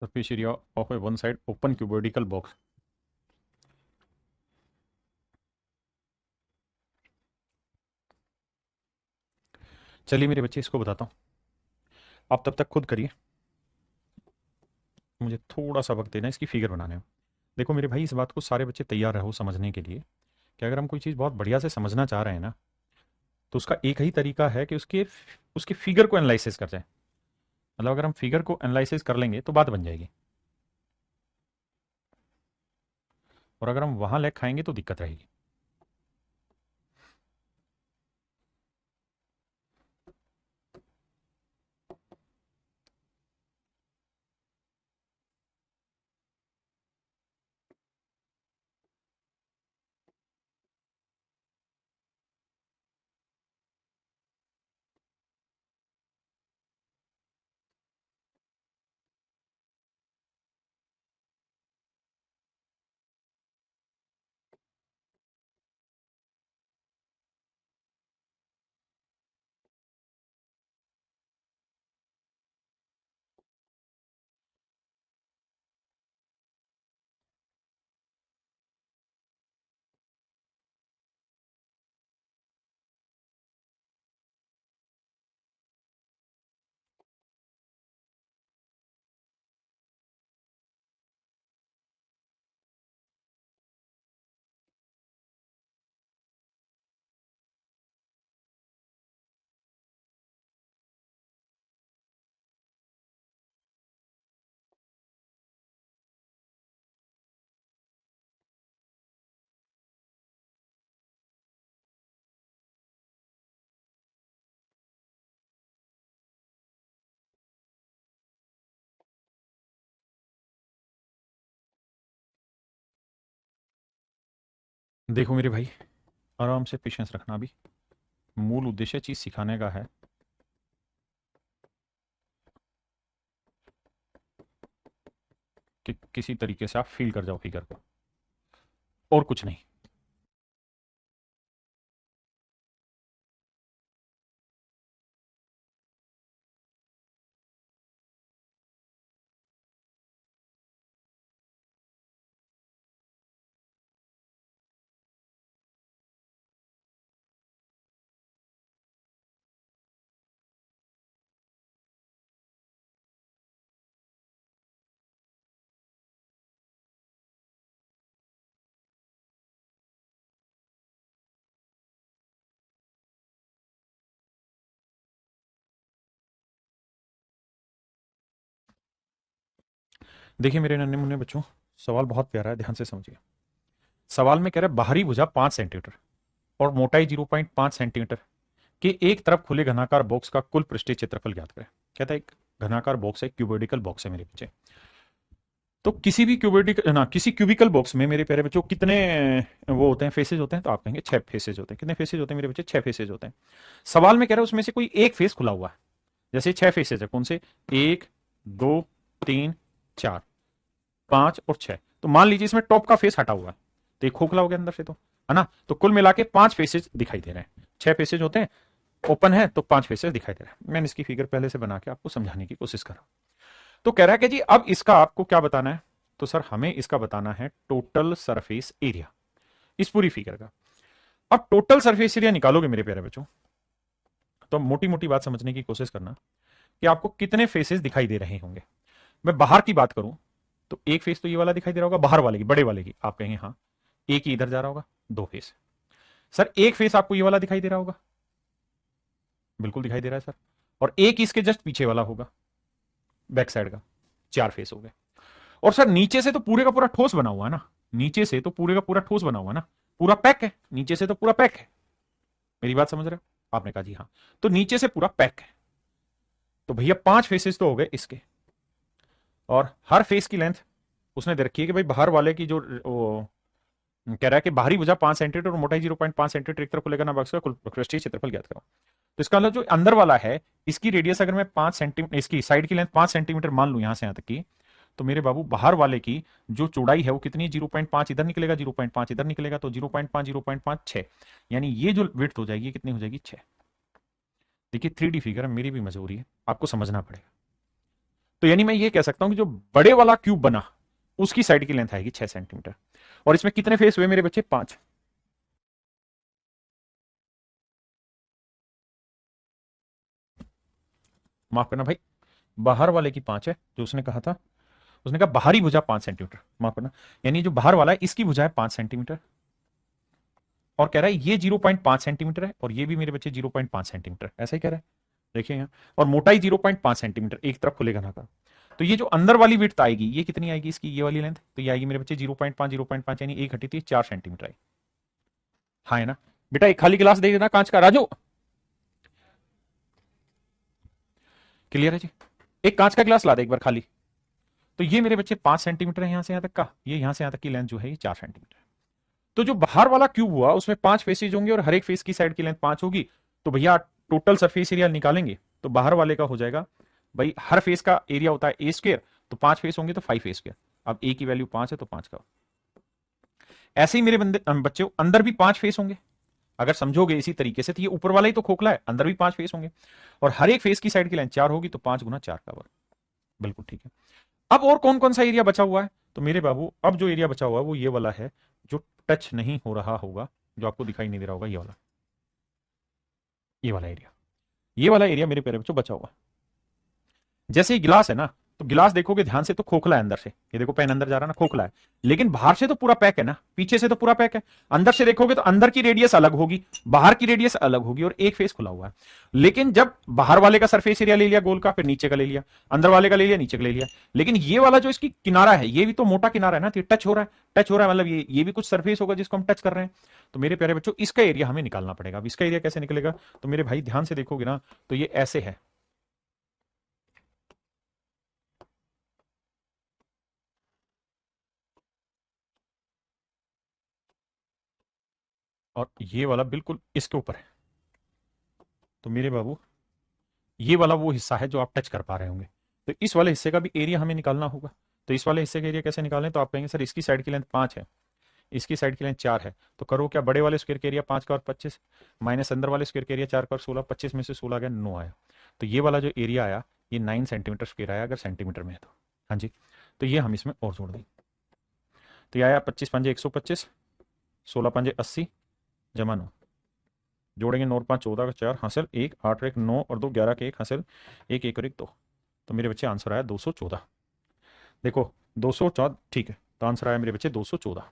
Surface area of a one side open cuboidical box. चलिए मेरे बच्चे इसको बताता हूँ, आप तब तक खुद करिए, मुझे थोड़ा सा वक्त देना इसकी फिगर बनाने में। देखो मेरे भाई, इस बात को सारे बच्चे तैयार रहो समझने के लिए कि अगर हम कोई चीज़ बहुत बढ़िया से समझना चाह रहे हैं ना, तो उसका एक ही तरीका है कि उसके उसके फिगर को एनालिसिस कर जाए। मतलब अगर हम फिगर को एनालिसिस कर लेंगे तो बात बन जाएगी, और अगर हम वहां लैग खाएंगे तो दिक्कत रहेगी। देखो मेरे भाई, आराम से पेशेंस रखना। अभी मूल उद्देश्य चीज सिखाने का है कि किसी तरीके से आप फील कर जाओ फिगर को, और कुछ नहीं। देखिए मेरे नन्हे मुन्ने बच्चों, सवाल बहुत प्यारा है, ध्यान से समझिए। सवाल में कह रहा है बाहरी भुजा 5 सेंटीमीटर और मोटाई 0.5 सेंटीमीटर के एक तरफ खुले घनाकार बॉक्स का कुल पृष्ठीय क्षेत्रफल ज्ञात करें। कहता है एक घनाकार बॉक्स है, क्यूबोइडिकल बॉक्स है मेरे बच्चे। तो किसी भी क्यूबिकल ना किसी क्यूबिकल बॉक्स में मेरे प्यारे बच्चों कितने वो होते हैं, फेसेज होते हैं? तो आप कहेंगे 6 फेसेज होते हैं। कितने फेसेज होते हैं मेरे बच्चे? 6 फेसेज होते हैं। सवाल में कह रहा है उसमें से कोई एक फेस खुला हुआ है। जैसे 6 फेसेज है, कौन से? 1, 2, 3, 4, 5 और 6। तो मान लीजिए इसमें टॉप का फेस हटा हुआ है, तो ये खोखला हो गया अंदर से, तो है ना। तो कुल मिला के 5 फेसेज दिखाई दे रहे हैं। 6 फेसेज होते हैं, ओपन है तो 5 फेसेज दिखाई दे रहे हैं। मैंने इसकी फिगर पहले से बना के आपको समझाने की कोशिश कर रहा हूं। तो कह रहा है कि जी अब इसका आपको क्या बताना है? तो सर हमें इसका बताना है टोटल सरफेस एरिया, इस पूरी फिगर का। अब टोटल सरफेस एरिया निकालोगे मेरे प्यारे बच्चों, तो मोटी मोटी बात समझने की कोशिश करना कि आपको कितने फेसेस दिखाई दे रहे होंगे। मैं बाहर की बात करूं तो एक फेस तो ये वाला दिखाई दे रहा होगा, बाहर वाले की, बड़े वाले की। आप कहेंगे हाँ, एक ही इधर जा रहा होगा, 2 फेस। सर एक फेस आपको ये वाला दिखाई दे रहा होगा, बिल्कुल दिखाई दे रहा है सर। और एक इसके जस्ट पीछे वाला होगा, बैक साइड का। 4 फेस हो गए। और सर नीचे से तो पूरे का पूरा ठोस बना हुआ है ना, नीचे से तो पूरे का पूरा ठोस बना हुआ है ना, पूरा पैक है, नीचे से तो पूरा पैक है। मेरी बात समझ रहे हो? आपने कहा जी हाँ। तो नीचे से पूरा पैक है, तो भैया 5 फेसेस तो हो गए इसके। और हर फेस की लेंथ उसने दे रखी है कि भाई बाहर वाले की जो वो कह रहा है कि बाहरी भुजा 5 सेंटीमीटर और मोटाई 0.5 सेंटीमीटर एक तरफ खुलेगा ना बॉक्स का कुल पृष्ठीय क्षेत्रफल ज्ञात करो। तो इसका मतलब जो अंदर वाला है, इसकी रेडियस अगर मैं 5 सेंटीमीटर, इसकी साइड की लेंथ 5 सेंटीमीटर मान लू यहां से यहां तक की, तो मेरे बाबू बाहर वाले की जो चौड़ाई है वो कितनी है? 0.5 इधर निकलेगा, 0.5 इधर निकलेगा, तो 0.5 0.5 6। यानी ये जो विड्थ हो जाएगी कितनी हो जाएगी? 6। देखिए 3D फिगर है, मेरी भी मजबूरी है, आपको समझना पड़ेगा। तो यानी मैं ये कह सकता हूं कि जो बड़े वाला क्यूब बना उसकी साइड की लेंथ आएगी 6 सेंटीमीटर। और इसमें कितने फेस हुए मेरे बच्चे? 5। माफ करना भाई, बाहर वाले की 5 है जो उसने कहा था। उसने कहा बाहरी भुजा 5 सेंटीमीटर, माफ करना, यानी जो बाहर वाला है इसकी भुजा है 5 सेंटीमीटर। और कह रहा है ये 0.5 सेंटीमीटर है और ये भी मेरे बच्चे 0.5 सेंटीमीटर, ऐसा ही कह रहा है। देखिए यहाँ, और मोटाई 0.5 सेंटीमीटर, एक तरफ खुलेगा ना का। तो ये जो अंदर वाली विड्थ आएगी ये कितनी आएगी इसकी, ये वाली लेंथ, तो ये आएगी मेरे बच्चे 0.5 यानी एक घटी थी 4 सेंटीमीटर आई। हाँ है ना बेटा? एक खाली गिलास दे देना कांच का, राजू। क्लियर है जी? एक कांच का गिलास ला दे एक बार खाली। तो ये मेरे बच्चे 5 सेंटीमीटर है यहां से यहां तक का, ये यहां से यहां तक की लेंथ जो है ये 4 सेंटीमीटर। तो जो बाहर वाला क्यूब हुआ उसमें 5 फेसेज होंगे और हर एक फेस की साइड की लेंथ 5 होगी। तो भैया टोटल सरफेस एरिया निकालेंगे तो बाहर वाले का हो जाएगा, भाई हर फेस का एरिया होता है ए स्क्र, तो 5 फेस होंगे तो 5 a स्क्र। अब ए की वैल्यू 5 है तो 5 का। ऐसे ही मेरे बच्चे अंदर भी 5 फेस होंगे। अगर समझोगे इसी तरीके से तो ये ऊपर वाला ही तो खोखला है, अंदर भी 5 फेस होंगे और हर एक फेस की साइड की लेंथ 4 होगी, तो 5 × 4 का वर्ग। बिल्कुल ठीक है। अब और कौन कौन सा एरिया बचा हुआ है? तो मेरे बाबू अब जो एरिया बचा हुआ है वो ये वाला है जो टच नहीं हो रहा होगा, जो आपको दिखाई नहीं दे रहा होगा, ये वाला, ये वाला एरिया, ये वाला एरिया मेरे प्यारे बच्चों बचा हुआ। जैसे ही गिलास है ना, तो गिलास देखोगे ध्यान से तो खोखला है अंदर से, ये देखो पेन अंदर जा रहा है ना, खोखला है। लेकिन बाहर से तो पूरा पैक है ना, पीछे से तो पूरा पैक है। अंदर से देखोगे तो अंदर की रेडियस अलग होगी, बाहर की रेडियस अलग होगी और एक फेस खुला हुआ है। लेकिन जब बाहर वाले का सरफेस एरिया ले लिया गोल का, फिर नीचे का ले लिया, अंदर वाले का ले लिया, नीचे का ले लिया, लेकिन ये वाला जो इसकी किनारा है ये भी तो मोटा किनारा है ना, तो टच हो रहा है, टच हो रहा है मतलब ये भी कुछ सरफेस होगा जिसको हम टच कर रहे हैं। तो मेरे प्यारे बच्चों इसका एरिया हमें निकालना पड़ेगा। अब इसका एरिया कैसे निकलेगा? तो मेरे भाई ध्यान से देखोगे ना, तो ये ऐसे है, और ये वाला बिल्कुल इसके ऊपर है। तो मेरे बाबू ये वाला वो हिस्सा है जो आप टच कर पा रहे होंगे, तो इस वाले हिस्से का भी एरिया हमें निकालना होगा। तो इस वाले हिस्से का एरिया कैसे निकालें? तो आप कहेंगे सर इसकी साइड की लेंथ 5 है, इसकी साइड की लेंथ 4 है, तो करो क्या, बड़े वाले स्क्वायर का एरिया 5 का और 25 माइनस अंदर वाले स्क्वायर का एरिया 4 का और 16, 25 में से 16 गया 9 आया। तो ये वाला जो एरिया आया ये 9 सेंटीमीटर स्क्वायर आया, अगर सेंटीमीटर में है तो। हाँ जी, तो ये हम इसमें और जोड़ दें, तो ये आया 25 पंजे 125, 16 पंजे 80 जमा 9, जोड़ेंगे 9 और 5 14 का 4 हासिल 1, 8 और 1 9 और 2 11 के 1 हासिल 1 1 और 1 2। तो मेरे बच्चे आंसर आया 214। देखो 214 ठीक है, तो आंसर आया मेरे बच्चे 214।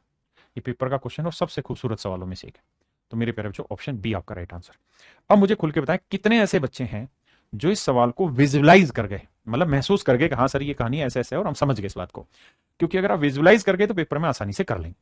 ये पेपर का क्वेश्चन और सबसे खूबसूरत सवालों में से एक है। तो मेरे प्यारे बच्चों ऑप्शन बी आपका राइट आंसर। अब मुझे खुल के बताएं कितने ऐसे बच्चे हैं जो इस सवाल को विजुलाइज कर गए, मतलब महसूस कर गए कि हाँ सर ये कहानी ऐसे ऐसे है और हम समझ गए इस बात को। क्योंकि अगर आप विजुलाइज कर गए तो पेपर में आसानी से कर लेंगे।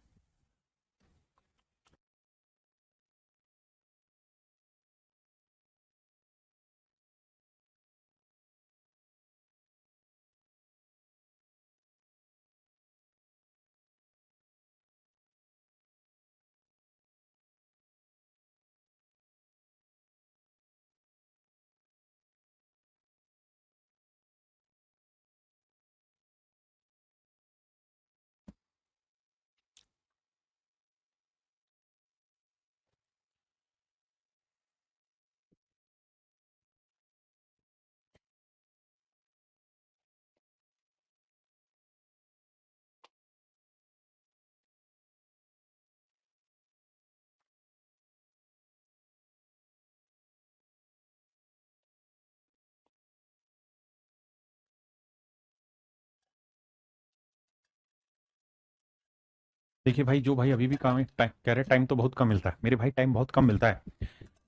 देखिए भाई, जो भाई अभी भी काम है कह रहे टाइम तो बहुत कम मिलता है, मेरे भाई टाइम बहुत कम मिलता है।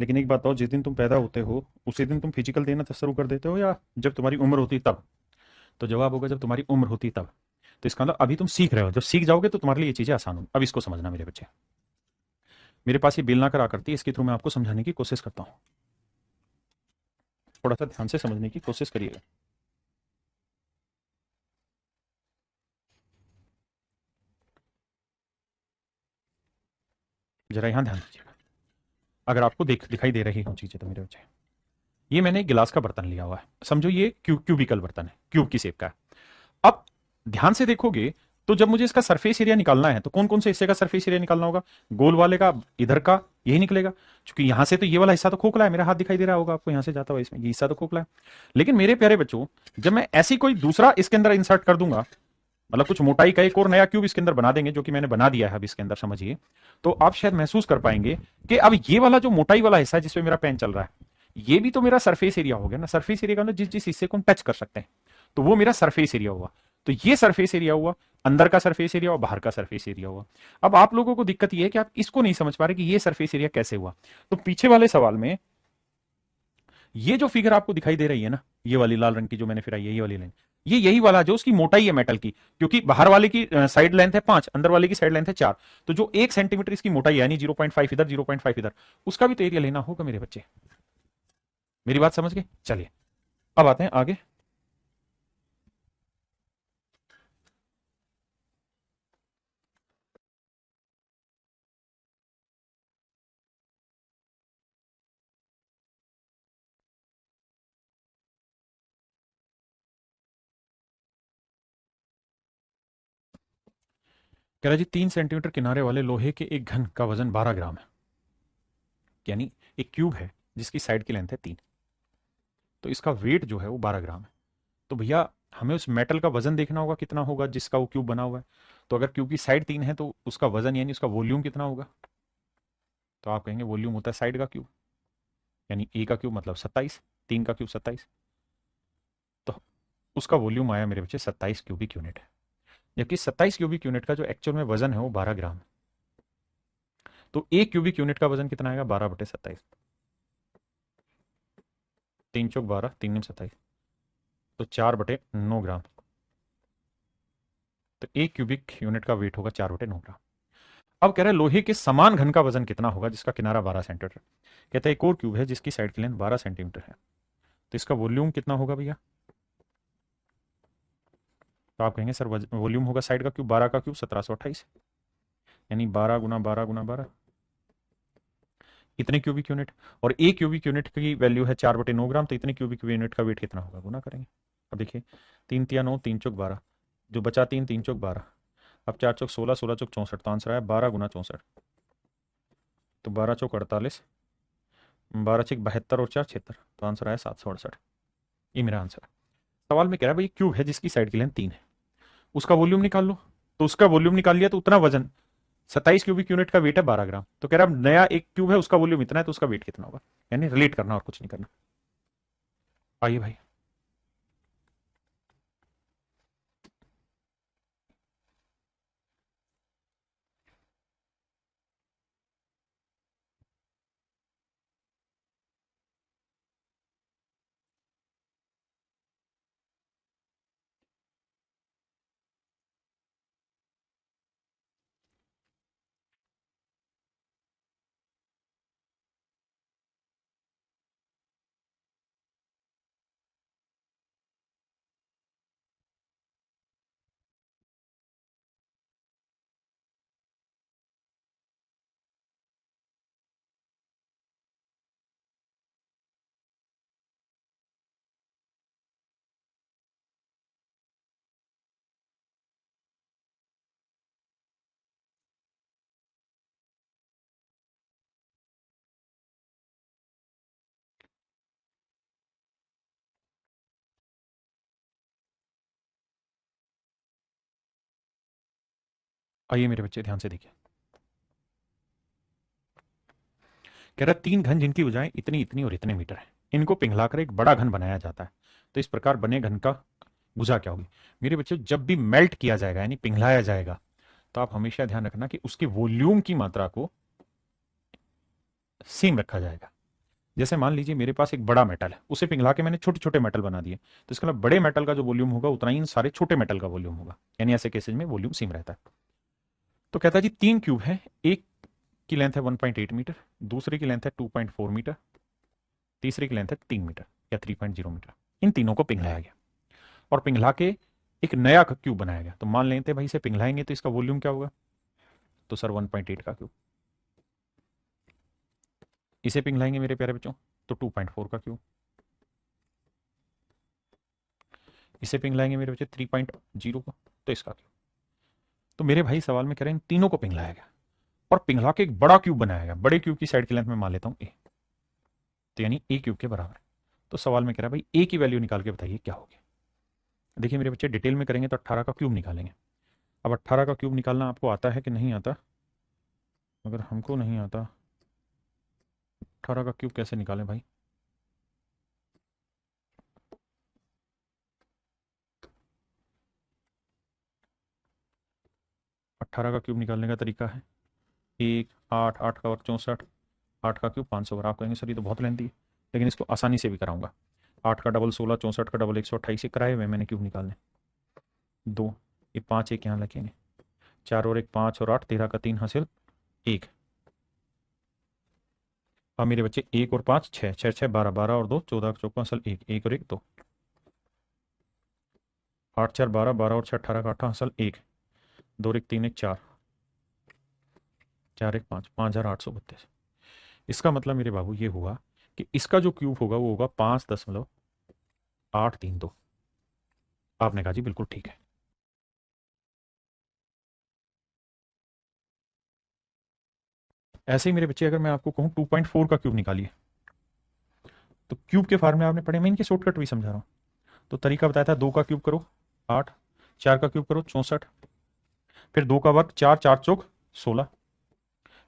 लेकिन एक बात बताओ, जिस दिन तुम पैदा होते हो उसी दिन तुम फिजिकल देना तो शुरू कर देते हो या जब तुम्हारी उम्र होती तब? तो जवाब होगा जब तुम्हारी उम्र होती तब। तो इसका मतलब अभी तुम सीख रहे हो, जब सीख जाओगे तो तुम्हारे लिए ये चीजें आसान हो। अब इसको समझना मेरे बच्चे, मेरे पास ये बेलनाकार आकृति है, इसके थ्रू मैं आपको समझाने की कोशिश करता हूँ, थोड़ा सा ध्यान से समझने की कोशिश करिएगा। जरा यहाँ ध्यान दीजिएगा, अगर आपको दिखाई दे रही हो चीजें तो मेरे बच्चे, ये मैंने एक गिलास का बर्तन लिया हुआ है, समझो ये क्यूबिकल बर्तन है, क्यूब की शेप का है। अब ध्यान से देखोगे तो जब मुझे इसका सरफेस एरिया निकालना है तो कौन कौन से हिस्से का सरफेस एरिया निकालना होगा? गोल वाले का, इधर का, यही निकलेगा। क्योंकि यहां से तो ये वाला हिस्सा तो खोखला है, मेरा हाथ दिखाई दे रहा होगा आपको, यहां से जाता हुआ इसमें ये हिस्सा तो खोखला है। लेकिन मेरे प्यारे बच्चों, जब मैं ऐसी कोई दूसरा इसके अंदर इंसर्ट कर दूंगा, मतलब कुछ मोटाई का एक और नया क्यूब इसके अंदर बना देंगे, जो कि मैंने बना दिया है अब इसके अंदर, समझिए, तो आप शायद महसूस कर पाएंगे कि अब ये वाला जो मोटाई वाला हिस्सा है जिसपे मेरा पेन चल रहा है, ये भी तो मेरा सरफेस एरिया हो गया ना। सरफेस एरिया का मतलब जिस जिस हिस्से को हम टच कर सकते हैं, तो वो मेरा सरफेस एरिया हुआ। तो ये सरफेस एरिया हुआ, अंदर का सरफेस एरिया और बाहर का सरफेस एरिया हुआ। अब आप लोगों को दिक्कत ये है कि आप इसको नहीं समझ पा रहे कि ये सरफेस एरिया कैसे हुआ। तो पीछे वाले सवाल में ये जो फिगर आपको दिखाई दे रही है ना, ये वाली लाल रंग की जो मैंने फिराई है, ये वाली लाइन, ये यही वाला जो उसकी मोटाई है मेटल की, क्योंकि बाहर वाले की साइड लेंथ है 5, अंदर वाले की साइड लेंथ है 4, तो जो 1 सेंटीमीटर इसकी मोटाई है, यानी 0.5 इधर 0.5 इधर, उसका भी तो एरिया लेना होगा मेरे बच्चे। मेरी बात समझ गए? चलिए अब आते हैं आगे। कह रहा जी 3 सेंटीमीटर किनारे वाले लोहे के एक घन का वजन 12 ग्राम है, यानी एक क्यूब है जिसकी साइड की लेंथ है 3, तो इसका वेट जो है वो 12 ग्राम है। तो भैया हमें उस मेटल का वजन देखना होगा कितना होगा जिसका वो क्यूब बना हुआ है। तो अगर क्यूब की साइड 3 है तो उसका वजन यानी उसका वॉल्यूम कितना होगा? तो आप कहेंगे वॉल्यूम होता है साइड का क्यूब, यानी ए का क्यूब मतलब 27, 3 का क्यूब 27, तो उसका वॉल्यूम आया मेरे बच्चे 27 क्यूबिक यूनिट। जबकि 27 क्यूबिक यूनिट का जो एक्चुअल में वजन है वो 12 ग्राम है। तो एक क्यूबिक यूनिट का वजन कितना आएगा? 12/27, 3 × 4 = 12, 3 × 27, तो 4/9 ग्राम। तो एक क्यूबिक यूनिट का वेट होगा 4/9 ग्राम। अब कह रहे हैं लोहे के समान घन का वजन कितना होगा जिसका किनारा 12 सेंटीमीटर। कहते हैं एक और क्यूब है जिसकी साइड की लेंथ 12 सेंटीमीटर है, तो इसका वॉल्यूम कितना होगा भैया? तो आप कहेंगे सर वॉल्यूम होगा साइड का क्यूब, 12 का क्यूब 1728, यानी 12 × 12 × 12, इतने क्यूबिक यूनिट। और एक क्यूबिक यूनिट की वैल्यू है 4/9 ग्राम, तो इतने क्यूबिक यूनिट का वेट कितना होगा? गुना करेंगे। अब देखिए 3 × 3 = 9, 3 × 4 = 12, जो बचा 3, 3 × 12, अब 4 × 16, 16 × 64, तो आंसर आया 12 × 64, तो 12 × 48, 12 × 72 और 4 = 76, तो आंसर आया 768। ये मेरा आंसर है। सवाल में कह रहा है भाई क्यूब है जिसकी साइड की लेंथ 3 है, उसका वॉल्यूम निकाल लो। तो उसका वॉल्यूम निकाल लिया तो उतना वजन, 27 क्यूबिक यूनिट का वेट है 12 ग्राम, तो कह रहा है नया एक क्यूब है उसका वॉल्यूम इतना है, तो उसका वेट कितना होगा? यानी रिलेट करना और कुछ नहीं करना। आइए भाई। आइए मेरे बच्चे ध्यान से देखिए। कह रहा है 3 घन जिनकी भुजाएं इतनी इतनी और इतने मीटर है, इनको पिघलाकर एक बड़ा घन बनाया जाता है, तो इस प्रकार बने घन का भुजा क्या होगी? मेरे बच्चों जब भी मेल्ट किया जाएगा यानी पिघलाया जाएगा, तो आप हमेशा ध्यान रखना कि उसके वॉल्यूम की मात्रा को सेम रखा जाएगा। जैसे मान लीजिए मेरे पास एक बड़ा मेटल है, उसे पिघला के मैंने छोटे छोटे मेटल बना दिए, तो इसका मतलब बड़े मेटल का जो वॉल्यूम होगा उतना ही इन सारे छोटे मेटल का वॉल्यूम होगा, यानी ऐसे केसेज में वॉल्यूम सेम रहता है। तो कहता है जी 3 क्यूब है, एक की लेंथ है 1.8 मीटर, दूसरे की लेंथ है 2.4 मीटर, तीसरे की लेंथ है 3 मीटर या 3.0 मीटर। इन तीनों को पिघलाया गया और पिघला के एक नया क्यूब बनाया गया। तो मान लेते हैं भाई इसे पिघलाएंगे तो इसका वॉल्यूम क्या होगा? तो सर 1.8 का क्यूब। इसे पिघलाएंगे मेरे प्यारे बच्चों तो 2.4 का क्यूब। इसे पिघलाएंगे मेरे बच्चे 3.0 का, तो इसका क्यूब। तो मेरे भाई सवाल में कह रहे हैं इन तीनों को पिघलाया गया और पिघला के एक बड़ा क्यूब बनाया गया। बड़े क्यूब की साइड की लेंथ में मान लेता हूं ए, तो यानी ए क्यूब के बराबर। तो सवाल में कह रहा है भाई ए की वैल्यू निकाल के बताइए क्या होगी। देखिए मेरे बच्चे डिटेल में करेंगे तो 18 का क्यूब निकालेंगे। अब 18 का क्यूब निकालना आपको आता है कि नहीं आता? अगर हमको नहीं आता 18 का क्यूब कैसे निकालें भाई? अट्ठारह का क्यूब निकालने का तरीका है 1 8 8 का और 64, 8 का क्यूब 500 बार। आप कहेंगे सर ये तो बहुत लेंथी है, लेकिन इसको आसानी से भी कराऊंगा। 8 का डबल 16, 64 का डबल 128 से कराए हुए मैंने क्यूब निकालने। 2 ये 5 एक यहाँ लिखेंगे, 4 और 1 5 और 8 13 का 3 हासिल 1। अब मेरे बच्चे 1 और 5 6, 6 6 12, 12 और 2 14 का चौका हासिल 1, 1 और 1 2, 8 4 12, 12 और 6 18 का 8 हासिल 1, 2 और 1 3 1 4, 4 1 5, 5832। इसका मतलब मेरे बाबू ये हुआ कि इसका जो क्यूब होगा वो होगा 5.832। आपने कहा जी बिल्कुल ठीक है। ऐसे ही मेरे बच्चे अगर मैं आपको कहूं 2.4 का क्यूब निकालिए, तो क्यूब के फार्मूले आपने पढ़े, मैं इनके शॉर्टकट भी समझा रहा हूं। तो तरीका बताया था 2 का क्यूब करो 8, 4 का क्यूब करो 64, फिर 2 का वर्ग 4, 4 चौक 16,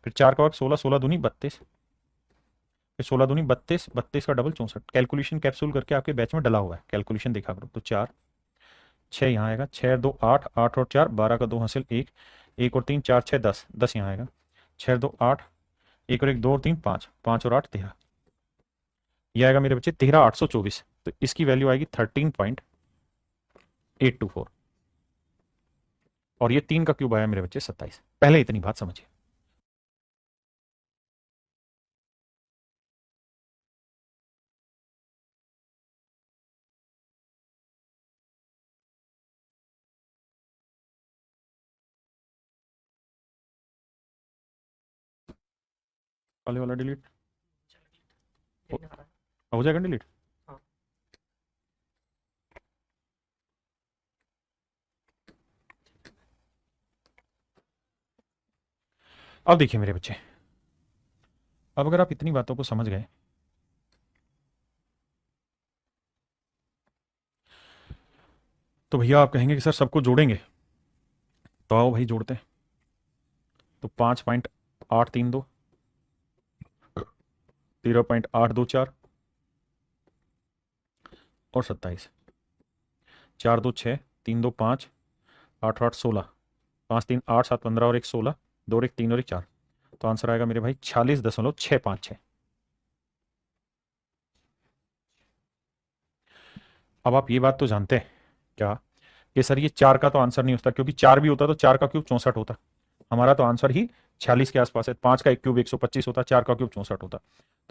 फिर 4 का वर्ग 16, 16 दूनी 32, फिर 16 दूनी 32, 32 का डबल 64। कैलकुलेशन कैप्सूल करके आपके बैच में डला हुआ है, कैलकुलेशन देखा करो। तो 4 6 यहाँ आएगा, 6 2 8, 8 और 4 12 का 2 हासिल 1, 1 और 3 4 6 10, 10 यहाँ आएगा, 6 2 8, 1 और 1 2 और 3 5, 5 और 8 13, यह आएगा मेरे बच्चे 13824। तो इसकी वैल्यू आएगी 13.824 और ये 3 का क्यूब आया मेरे बच्चे 27। पहले इतनी बात समझिए। वाले वाला डिलीट हो जाएगा डिलीट। अब देखिए मेरे बच्चे, अब अगर आप इतनी बातों को समझ गए तो भैया आप कहेंगे कि सर सबको जोड़ेंगे, तो आओ भाई जोड़ते हैं। तो 5.832, 0.824 और 27, 4 2 6, 3 2 5, 8 8 16, 5 3 8 7 15 और 1 16, 2 और 1 3 और 1 4। तो आंसर आएगा मेरे भाई 46.656। अब आप ये बात तो जानते हैं क्या कि सर ये 4 का तो आंसर नहीं होता, क्योंकि 4 भी होता तो 4 का क्यूब 64 होता। हमारा तो आंसर ही 46 के आसपास है। 5 का एक क्यूब 125 होता, 4 का क्यूब 64 होता।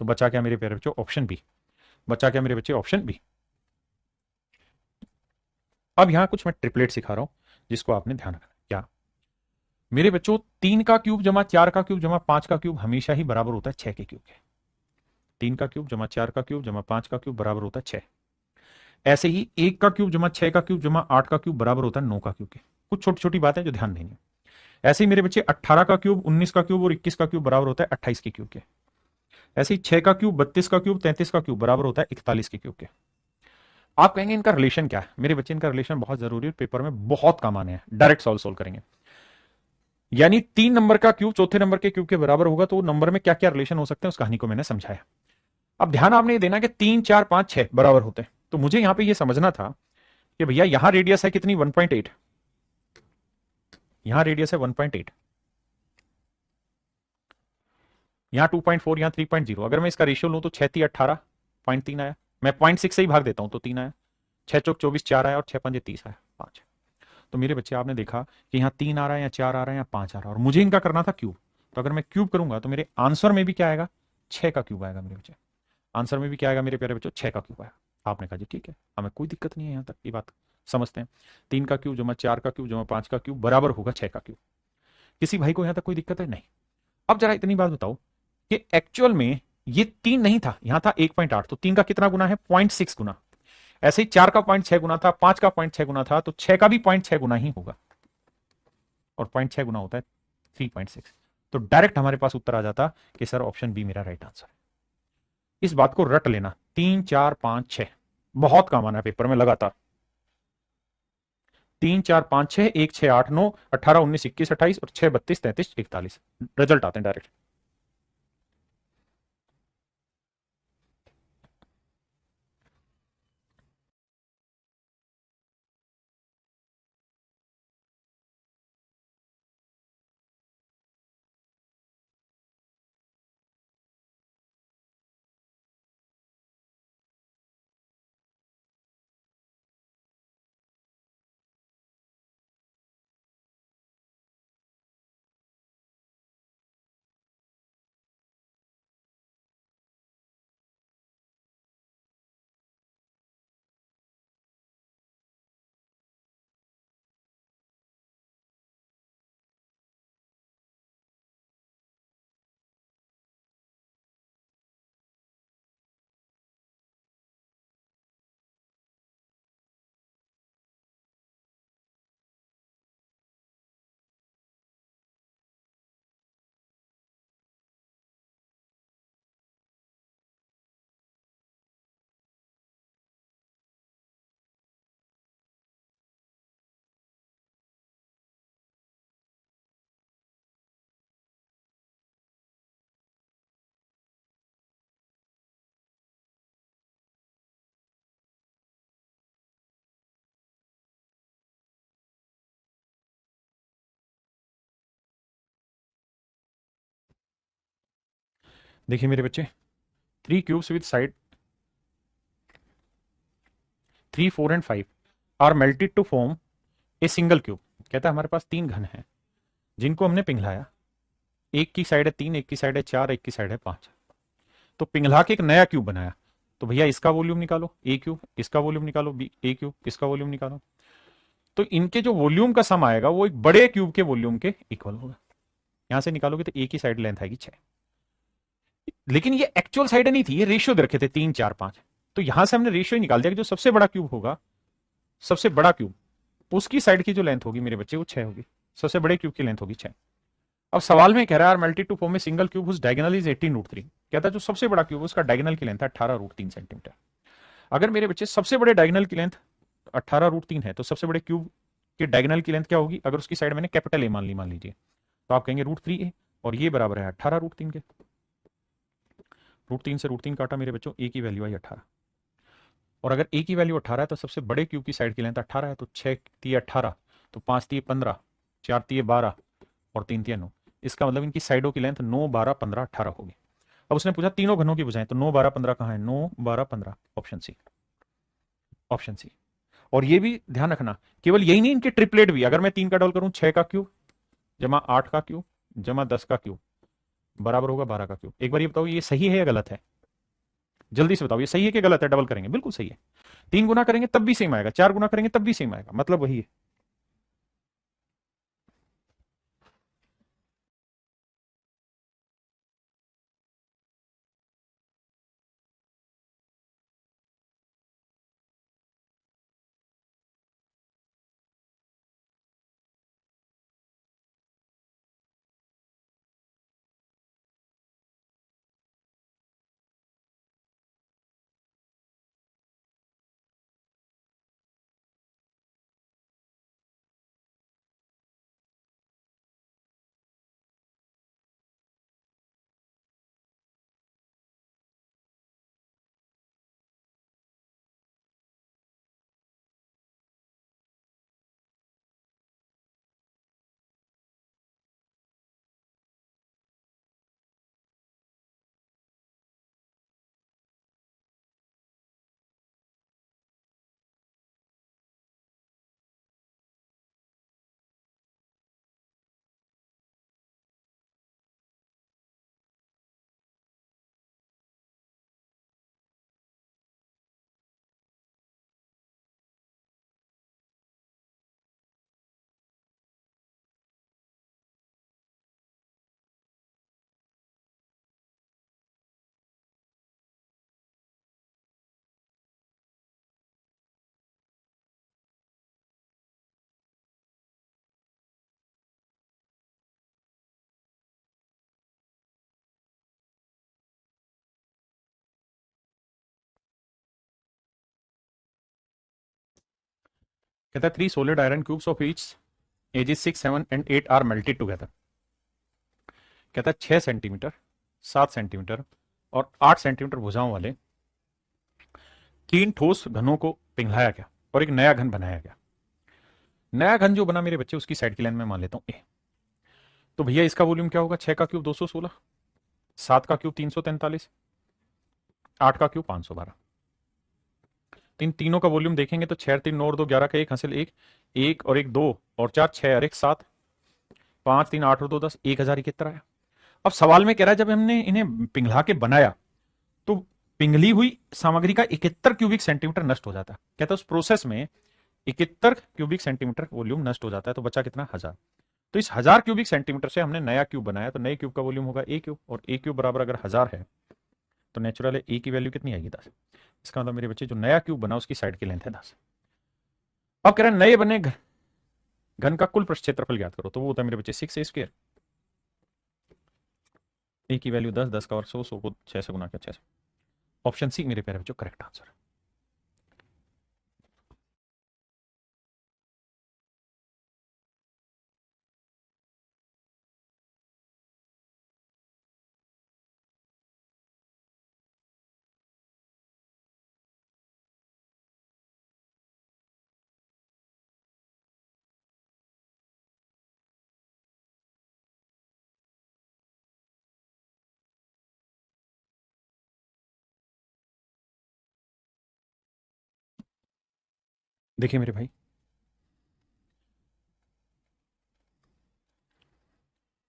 तो बचा क्या मेरे प्यारे बच्चों? Option B. बचा क्या मेरे बच्चे? Option B. अब यहां कुछ मैं ट्रिपलेट सिखा रहा हूं जिसको आपने ध्यान रखना। क्या मेरे बच्चों? 3 का क्यूब जमा 4 का क्यूब जमा 5 का क्यूब हमेशा ही बराबर होता है 6 के क्यूब के। 3 का क्यूब जमा 4 का क्यूब जमा 5 का क्यूब बराबर होता है 6। ऐसे ही 1 का क्यूब जमा 6 का क्यूब जमा 8 का क्यूब बराबर होता है 9 का क्यूब के। कुछ छोटी छोटी बातें जो ध्यान देंगे। ऐसे ही मेरे बच्चे 18 का क्यूब 19 का क्यूब और 21 का क्यूब बराबर होता है 28 के क्यूब के। ऐसे ही 6 का क्यूब 32 का क्यूब 33 का क्यूब बराबर होता है 41 के क्यूब के। आप कहेंगे इनका रिलेशन क्या है? मेरे बच्चे इनका रिलेशन बहुत जरूरी है, पेपर में बहुत काम आने हैं। डायरेक्ट सोल्व करेंगे। यानी 3 नंबर का क्यूब चौथे नंबर के क्यूब के बराबर होगा, तो नंबर में क्या क्या रिलेशन हो सकते हैं उस कहानी को मैंने समझाया। अब ध्यान आपने ये देना कि 3 4 5 6 बराबर होते हैं। तो मुझे यहां पे ये समझना था कि भैया यहां रेडियस है कितनी? 1.8। यहां रेडियस है 1.8, यहां 2.4, यहां 3.0। अगर मैं इसका रेशियो लूं तो 6 18 0.3 आया। मैं 0.6 से ही भाग देता हूं तो 3 आया। 6 चौक 24 4 आया और 6 पंजे 30 आया 5। तो मेरे बच्चे आपने देखा कि यहाँ 3 आ रहा है या 4 आ रहा है या 5 आ रहा है और मुझे इनका करना था क्यूब। तो अगर मैं क्यूब करूंगा तो मेरे आंसर में भी क्या आएगा? 6 का क्यूब आएगा मेरे बच्चे। आंसर में भी क्या आएगा मेरे प्यारे बच्चों? 6 का क्यूब आएगा। आपने कहा जी ठीक है, हमें कोई दिक्कत नहीं है, यहां तक की बात समझते हैं। 3 का क्यूब जमा 4 का क्यूब जमा 5 का क्यूब बराबर होगा 6 का क्यूब। किसी भाई को यहां तक कोई दिक्कत है? नहीं। अब जरा इतनी बात बताओ कि एक्चुअल में ये 3 नहीं था, यहां था 1.8। तो 3 का कितना गुना है? 0.6 गुना। ऐसे ही 4 का 0.6 गुना था, 5 का 0.6 गुना था, तो 6 का भी 0.6 गुना ही होगा। और 0.6 गुना होता है 3.6। तो डायरेक्ट हमारे पास उत्तर आ जाता कि सर ऑप्शन बी मेरा राइट आंसर है। इस बात को रट लेना, 3 4 5 6 बहुत काम आना है पेपर में लगातार। 3 4 5 6, 1 6 8 9 18 19 21 28 और 6 32 33 41 रिजल्ट आते हैं डायरेक्ट। देखिए मेरे बच्चे, 3 cubes with side 3 4 and 5 are melted to form a single cube. कहता है हमारे पास 3 घन हैं जिनको हमने पिघलाया, एक की साइड है 3, एक की साइड है 4, एक की साइड है 5। तो पिघला के एक नया क्यूब बनाया। तो भैया इसका वॉल्यूम निकालो ए क्यूब, इसका वॉल्यूम निकालो बी ए क्यूब, इसका वॉल्यूम निकालो। तो इनके जो वॉल्यूम का सम आएगा वो एक बड़े क्यूब के वॉल्यूम के इक्वल होगा। यहां से निकालोगे तो ए की साइड लेंथ आएगी 6। लेकिन ये एक्चुअल साइड नहीं थी, ये रेशियो दे रखे थे 3 4 5। तो यहां से हमने रेशियो निकाल दिया कि जो सबसे बड़ा क्यूब होगा, सबसे बड़ा क्यूब, उसकी साइड की जो लेंथ होगी मेरे बच्चे वो 6 होगी। सबसे बड़े क्यूब की लेंथ होगी 6। अब सवाल में कह रहा है मल्टी टू फॉर्म में single cube whose diagonal is 18√3। कहता है जो सबसे बड़ा क्यूब उसका डायगोनल की लेंथ है 18√3 सेंटीमीटर। अगर मेरे बच्चे सबसे बड़े डायगोनल की लेंथ 18√3 है तो सबसे बड़े क्यूब के डायगोनल की लेंथ क्या होगी? अगर उसकी साइड मैंने कैपिटल ए मान ली, मान लीजिए, तो आप कहेंगे √3a, और ये बराबर है 18√3 के। √3 से √3 काटा मेरे बच्चों, ए की वैल्यू आई 18। और अगर ए की वैल्यू 18 है तो सबसे बड़े क्यूब की साइड की लेंथ 18 है, तो 6 × 3 = 18, तो 5 × 3 = 15, 4 × 3 = 12 और 3 × 3 = 9। इसका मतलब इनकी साइडों की लेंथ 9 12 15 18 होगी। अब उसने पूछा तीनों घनों की भुजाएं, तो 9 12 15 कहां है? 9 12 15, ऑप्शन सी, ऑप्शन सी। और ये भी ध्यान रखना, केवल यही नहीं, इनके ट्रिपलेट भी। अगर मैं 3 का डबल करूं, 6 का क्यूब जमा 8 का क्यूब जमा 10 का क्यूब बराबर होगा 12 का क्यूब। एक बार ये बताओ ये सही है या गलत है? जल्दी से बताओ ये सही है कि गलत है? डबल करेंगे, बिल्कुल सही है। 3 गुना करेंगे तब भी सेम आएगा, 4 गुना करेंगे तब भी सेम आएगा, मतलब वही है। कहता है 3 solid iron cubes of each ages 6, 7 and 8 are melted together। कहता है 6 सेंटीमीटर, 7 सेंटीमीटर और 8 सेंटीमीटर भुजाओं वाले 3 ठोस घनों को पिघलाया गया और एक नया घन बनाया गया। नया घन जो बना मेरे बच्चे, उसकी साइड की लाइन में मान लेता हूं ए। तो भैया इसका वॉल्यूम क्या होगा? 6 का क्यूब 216, 7 का क्यूब 343, 8 का क्यूब 512। तो इन तीनों का वॉल्यूम देखेंगे तो 6 3 9 और 2 11 का 1 हासिल 1, 1 और 1 2 और 4 6 और 1 7, 5 3 8 और 2 10, 1071 आया। अब सवाल में कह रहा है जब हमने इन्हें पिघला के बनाया तो पिघली हुई सामग्री का 71 क्यूबिक सेंटीमीटर नष्ट हो जाता है। कहता है उस प्रोसेस में 71 क्यूबिक सेंटीमीटर वॉल्यूम नष्ट हो जाता है। तो बचा कितना? 1000। तो इस 1000 क्यूबिक सेंटीमीटर से हमने नया क्यूब बनाया, तो नए क्यूब का वॉल्यूम होगा ए क्यूब, और ए क्यूब बराबर अगर 1000 है तो नेचुरल ए की वैल्यू कितनी आएगी? 10। इसका मतलब मेरे बच्चे जो नया क्यूब बना उसकी साइड की लेंथ है 10। अब कह रहे हैं नए बने घन का कुल पृष्ठ क्षेत्रफल ज्ञात करो। तो वो होता है मेरे बच्चे 6 ए स्क्वायर। ए की वैल्यू 10, 10 का और 100, 100 को 6 से गुना किया 6 से। ऑप्शन सी मेरे प्यारे बच्चों करेक्ट आंसर। देखिए मेरे भाई,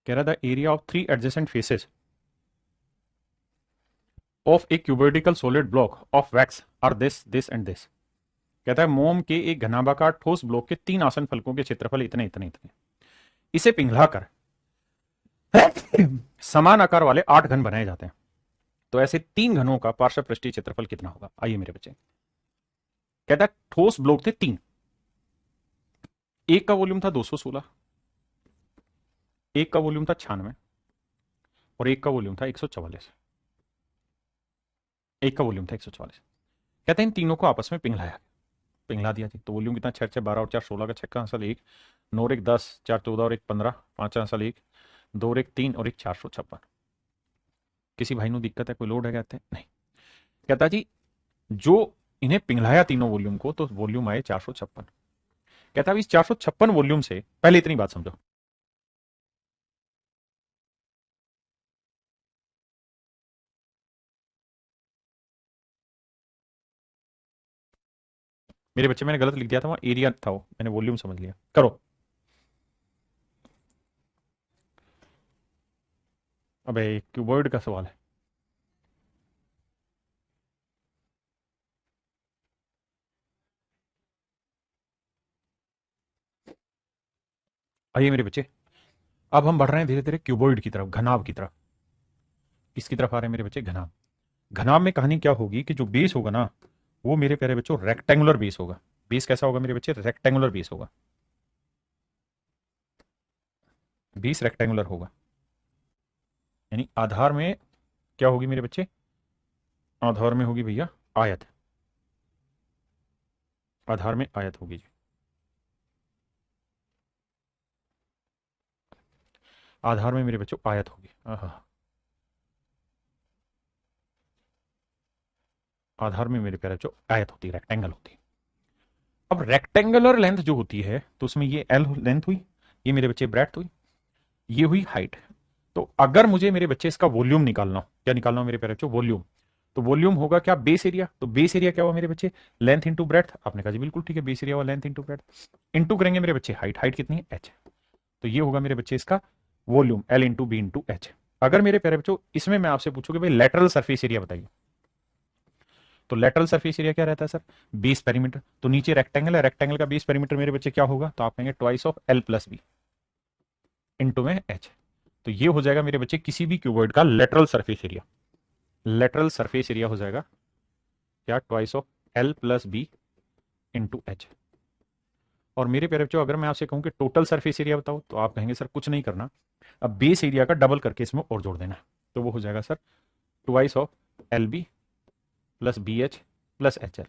कह रहा था area of 3 adjacent faces of a cuboidical solid block of wax are this this and this. कहता है मोम के एक घनाभाकार ठोस ब्लॉक के 3 आसन फलकों के क्षेत्रफल इतने इतने इतने। इसे पिघलाकर समान आकार वाले 8 घन बनाए जाते हैं। तो ऐसे 3 घनों का पार्श्व पृष्ठीय क्षेत्रफल कितना होगा? आइए मेरे बच्चे, कहता है ठोस ब्लॉक थे 3। एक का वॉल्यूम था 216, एक का वॉल्यूम था 96 और एक का वॉल्यूम था 144। एक का वॉल्यूम था 144। कहते हैं इन तीनों को आपस में पिघला दिया जी। तो वॉल्यूम कितना? 6 6 12 और 4 16 का 6 का हासिल 1, 9 और 1 10, 4 14 और 1 15, 5 का हासिल 1, 2 और 1 3 और 1 456। किसी भाई ਨੂੰ दिक्कत है? कोई लोड है? कहते हैं नहीं। कहता जी जो इन्हें पिघलाया तीनों वॉल्यूम को, तो वॉल्यूम आए 456। कहता है इस 456 वॉल्यूम से पहले इतनी बात समझो। मेरे बच्चे मैंने गलत लिख दिया था, वहां एरिया था, वो मैंने वॉल्यूम समझ लिया। करो। अबे क्यूबॉइड का सवाल है। आइए मेरे बच्चे, अब हम बढ़ रहे हैं धीरे धीरे क्यूबॉइड की तरफ, घनाभ की तरफ। किसकी तरफ आ रहे हैं मेरे बच्चे? घनाभ। घनाभ में कहानी क्या होगी कि जो बेस होगा ना, वो मेरे प्यारे बच्चों रेक्टेंगुलर बेस होगा। बेस कैसा होगा मेरे बच्चे? रेक्टेंगुलर बेस होगा। बेस रेक्टेंगुलर होगा, यानी आधार में क्या होगी मेरे बच्चे? आधार में होगी भैया आयत। आधार में आयत होगी जी। आधार में मेरे बच्चों आयत होगी। आधार में मेरे प्यारे बच्चों आयत होती है, रेक्टेंगल होती है। अब रेक्टेंगुलर लेंथ जो होती है, तो उसमें ये एल लेंथ हुई, ये मेरे बच्चे ब्रेड्थ हुई, ये हुई हाइट। तो अगर मुझे मेरे बच्चे इसका वॉल्यूम निकालना हो, क्या निकालना हो मेरे प्यारे बच्चों? वॉल्यूम। तो वॉल्यूम होगा क्या? Base area. तो बेस एरिया क्या हुआ मेरे बच्चे? Length into breadth. आपने कहा जी बिल्कुल ठीक है, बेस एरिया हुआ लेंथ इंटू ब्रेड्थ। इंटू करेंगे मेरे बच्चे हाइट। हाइट कितनी है? एच। तो ये होगा मेरे बच्चे इसका volume, L into B into H. अगर मेरे प्यारे बच्चों इसमें मैं आपसे पूछूं कि भाई लेटरल सरफेस एरिया बताइए, तो लेटरल सरफेस एरिया क्या रहता है सर? Base perimeter. तो नीचे रेक्टेंगल है, रेक्टेंगल का बेस पेरीमीटर मेरे बच्चे क्या होगा? तो आप कहेंगे twice of L plus B into में एच। तो ये हो जाएगा मेरे बच्चे किसी भी क्यूबॉइड का lateral surface area. Lateral surface area हो जाएगा क्या? Twice of L plus B into H. और मेरे प्यारे बच्चों अगर मैं आपसे कहूं कि टोटल सरफेस एरिया बताओ, तो आप कहेंगे सर कुछ नहीं करना, अब बेस एरिया का डबल करके इसमें और जोड़ देना है। तो वो हो जाएगा sir twice of L B plus B H plus H L.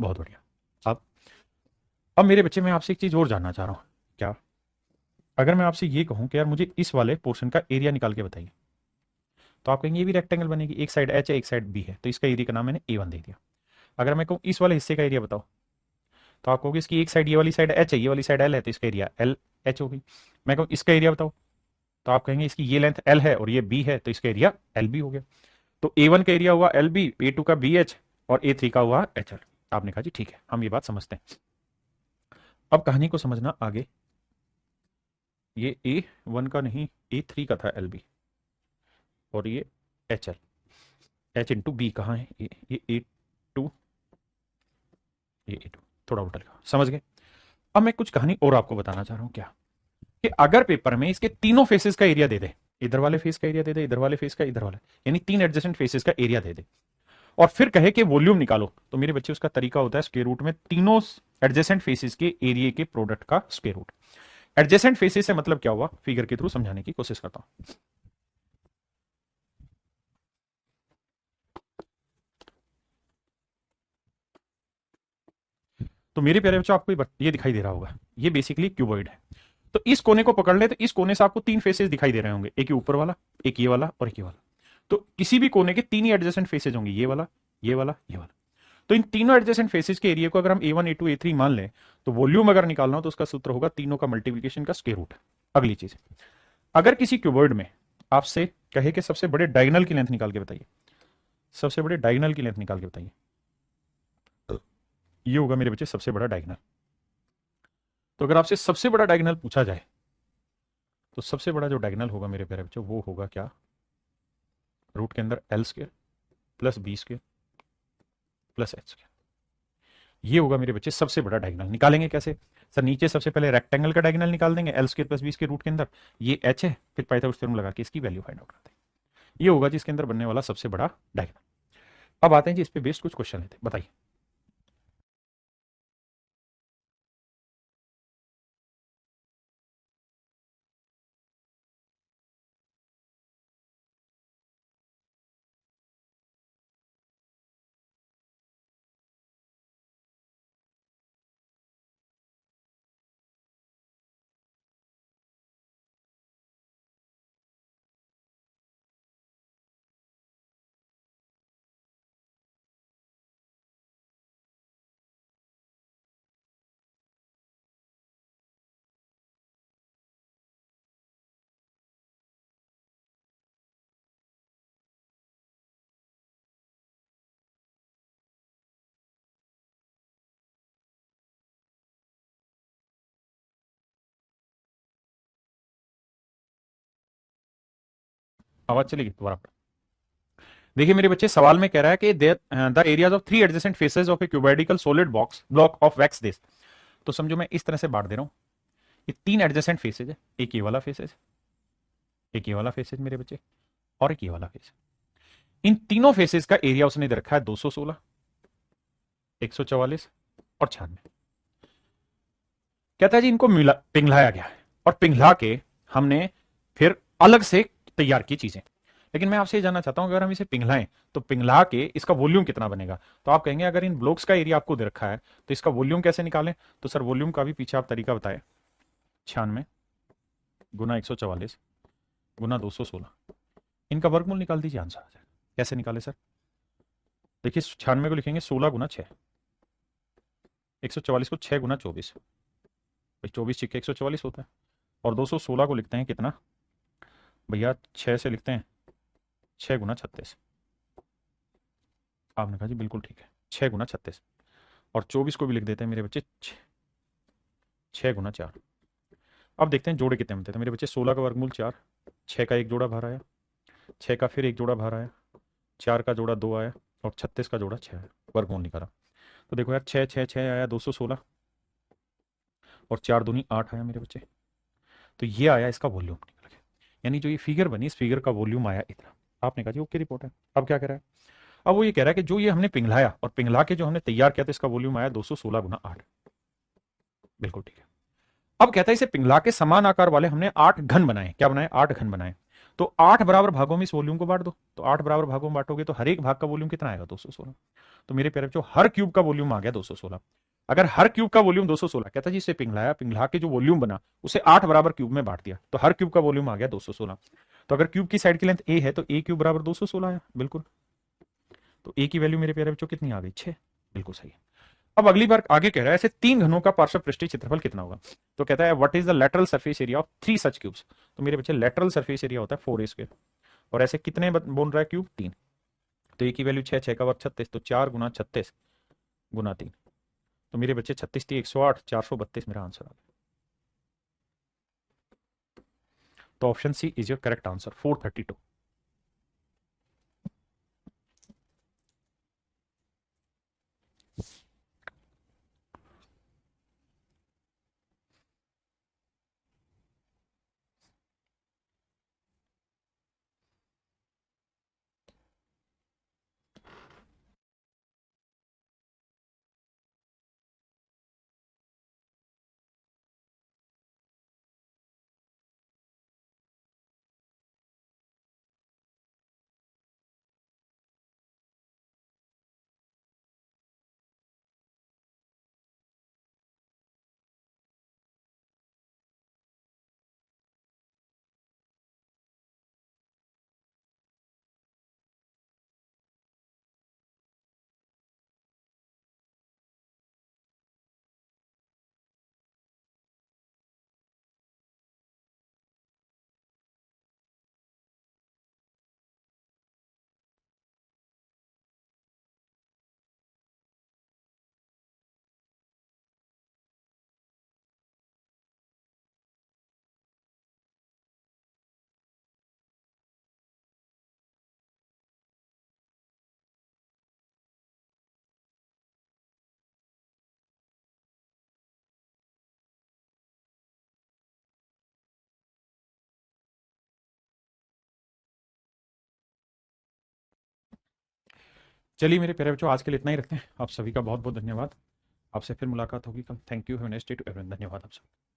बहुत बढ़िया। अब अब मेरे बच्चे मैं आपसे एक चीज और जानना चाह रहा हूं। क्या? अगर मैं आपसे ये कहूं कि यार मुझे इस वाले पोर्शन का एरिया निकाल के बताइए, तो आप कहेंगे ये भी रेक्टेंगल बनेगी, एक साइड एच है एक साइड बी है, तो इसका एरिया का नाम मैंने A1 दे दिया। अगर मैं कहूं इस वाले हिस्से का एरिया बताओ, तो आप कहोगे इसकी एक साइड, ये वाली साइड एच है ये वाली साइड एल है, तो इसका एरिया एल एच होगी। मैं कहूँ इसका एरिया बताओ, तो आप कहेंगे इसकी ये लेंथ एल है और ये बी है, तो इसका एरिया एल बी हो गया। तो A1 का एरिया हुआ एल बी, A2 का बी एच और A3 का हुआ एच एल। आपने कहा जी ठीक है, हम ये बात समझते हैं। अब कहानी को समझना आगे। ये A1 का नहीं, A3 का था एल बी, और ये H L, H into B कहाँ है, ये A2, ये A2, थोड़ा उल्टा लिखा, समझ गए? अब मैं कुछ कहानी और आपको बताना चाह रहा हूं। क्या? कि अगर पेपर में इसके तीनों फेसेस का एरिया दे दे, इधर वाले फेस का एरिया दे दे, इधर वाले फेस का, इधर वाला, यानी तीन एडजेसेंट फेसेस का एरिया दे दे, और फिर कहे कि वॉल्यूम निकालो, तो मेरे बच्चे उसका तरीका होता है स्क्वायर रूट में तीनों एडजेसेंट फेसेस के एरिया के प्रोडक्ट का स्क्वायर रूट। एडजेसेंट फेसेस से मतलब क्या हुआ, फिगर के थ्रू समझाने की कोशिश करता हूं। तो मेरे प्यारे बच्चों आपको ये दिखाई दे रहा होगा, ये बेसिकली क्यूबॉइड है। तो इस कोने को पकड़ ले, तो इस कोने से आपको तीन फेसेस दिखाई दे रहे होंगे, एक ये ऊपर वाला, एक ये वाला और एक ये वाला। तो किसी भी कोने के तीन ही एडजेसेंट फेसेस होंगे, ये वाला, ये वाला, ये वाला। तो इन तीनों एडजेसेंट फेसेस के एरिया को अगर हम A1 A2 A3 मान लें, तो वॉल्यूम अगर निकालना हो तो उसका सूत्र होगा तीनों का मल्टीप्लिकेशन का स्क्वायर रूट। अगली चीज, अगर किसी क्यूबॉइड में आपसे कहे कि सबसे बड़े डायगोनल की लेंथ निकाल के बताइए, सबसे बड़े डायगोनल की लेंथ निकाल के बताइए, ये होगा मेरे बच्चे सबसे बड़ा डायगोनल। तो अगर आपसे सबसे बड़ा डायगोनल पूछा जाए, तो सबसे बड़ा जो डायगोनल होगा मेरे प्यारे बच्चों वो होगा क्या, रूट के अंदर L square plus B square plus H square. ये होगा मेरे बच्चे सबसे बड़ा डायगोनल। निकालेंगे कैसे सर? नीचे सबसे पहले रेक्टेंगल का डायगोनल निकाल देंगे, L square plus B square root के अंदर, ये एच है, फिर पाइथागोरस थ्योरम लगा के इसकी वैल्यू फाइंड आउट करते हैं। ये होगा जिसके अंदर बनने वाला सबसे बड़ा डायगोनल। अब आते हैं जी इस पे बेस्ड कुछ क्वेश्चन लेते हैं, बताइए। आवाज चलेगी दोबारा? देखिए मेरे बच्चे, सवाल में कह रहा है कि the areas of three adjacent faces of a cuboidical solid box block of wax this. तो समझो मैं इस तरह से बांट दे रहा हूं, ये तीन एडजेसेंट फेसेज है, एक ये वाला फेसेज, एक ये वाला फेसेज मेरे बच्चे, और एक ये वाला फेस। इन तीनों फेसेस का एरिया उसने दे रखा है 216, 144 और 96। कहता है जी इनको मिला, पिघलाया गया है, और पिघला के हमने फिर अलग से तैयार की चीजें। लेकिन मैं आपसे ये जानना चाहता हूं, अगर हम इसे पिघलाएं तो पिघला के इसका वॉल्यूम कितना बनेगा? तो आप कहेंगे अगर इन ब्लॉक्स का एरिया आपको दे रखा है तो इसका वॉल्यूम कैसे निकालें? तो सर वॉल्यूम का भी पीछे आप तरीका बताए, 96 गुना 144 गुना 216, इनका वर्गमूल निकाल दीजिए, आंसर आ जाएगा। कैसे निकाले सर? देखिए 96 को लिखेंगे 16 गुना 6, 144 को 6 गुना 24, भाई 24 छिक्के 144 होता है, और 216 को लिखते हैं कितना भैया, 6 से लिखते हैं 6 गुना 36। आपने कहा जी बिल्कुल ठीक है, 6 गुना 36। और 24 को भी लिख देते हैं मेरे बच्चे 6 गुना 4। अब देखते हैं जोड़े कितने बनते थे मेरे बच्चे। 16 का वर्गमूल 4, 6 का एक जोड़ा बाहर आया, 6 का फिर एक जोड़ा बाहर आया, 4 का जोड़ा 2 आया, और 36 का जोड़ा 6 आया, वर्गमूल निकाला। तो देखो यार 6 6 6 आया 216, और 4 दूनी 8 आया मेरे बच्चे। तो ये आया इसका वॉल्यूम निकल के, यानी जो ये फिगर बनी इस फिगर का वॉल्यूम आया इतना। आपने कहा जी ओके रिपोर्ट है। अब क्या कह रहा है? अब वो ये कह रहा है कि जो ये हमने पिघलाया और पिघला के जो हमने तैयार किया था इसका वॉल्यूम आया 216 गुना 8। बिल्कुल ठीक है। अब कहता है इसे पिघला के समान आकार वाले हमने 8 घन बनाए। क्या बनाए? 8 घन बनाए। तो 8 बराबर भागों में इस वॉल्यूम को बांट दो। तो 8 बराबर भागों में बांटोगे तो हर एक भाग का वॉल्यूम कितना आएगा? 216। तो मेरे प्यारे बच्चों हर क्यूब का वॉल्यूम आ गया 216। अगर हर क्यूब का वॉल्यूम 216, कहता जी इसे पिघलाया, पिघला के जो वॉल्यूम बना उसे 8 बराबर क्यूब में बांट दिया, तो हर क्यूब का वॉल्यूम आ गया 216। तो अगर क्यूब की साइड की लेंथ ए है तो ए क्यूब बराबर 216 है, बिल्कुल। तो ए की वैल्यू मेरे प्यारे बच्चों कितनी आ गई, 6। बिल्कुल सही है। अब अगली बार आगे कह रहा है ऐसे 3 घनों का पार्श्व पृष्ठीय क्षेत्रफल कितना होगा। तो कहता है what is the lateral surface area of 3 such cubes. तो मेरे बच्चे लेटरल सरफेस एरिया होता है 4a², और ऐसे कितने बोल रहा है क्यूब, 3। तो ए की वैल्यू 6, 6 का वर्ग 36, तो 4 गुना 36 गुना 3। तो मेरे बच्चे 36 थी 108, 432 मेरा आंसर आ गया। तो option C is your correct answer, 432। चलिए मेरे प्यारे बच्चों, आज के लिए इतना ही रखते हैं। आप सभी का बहुत बहुत धन्यवाद। आपसे फिर मुलाकात होगी कल। Thank you, have a nice day to everyone. धन्यवाद आप सभी।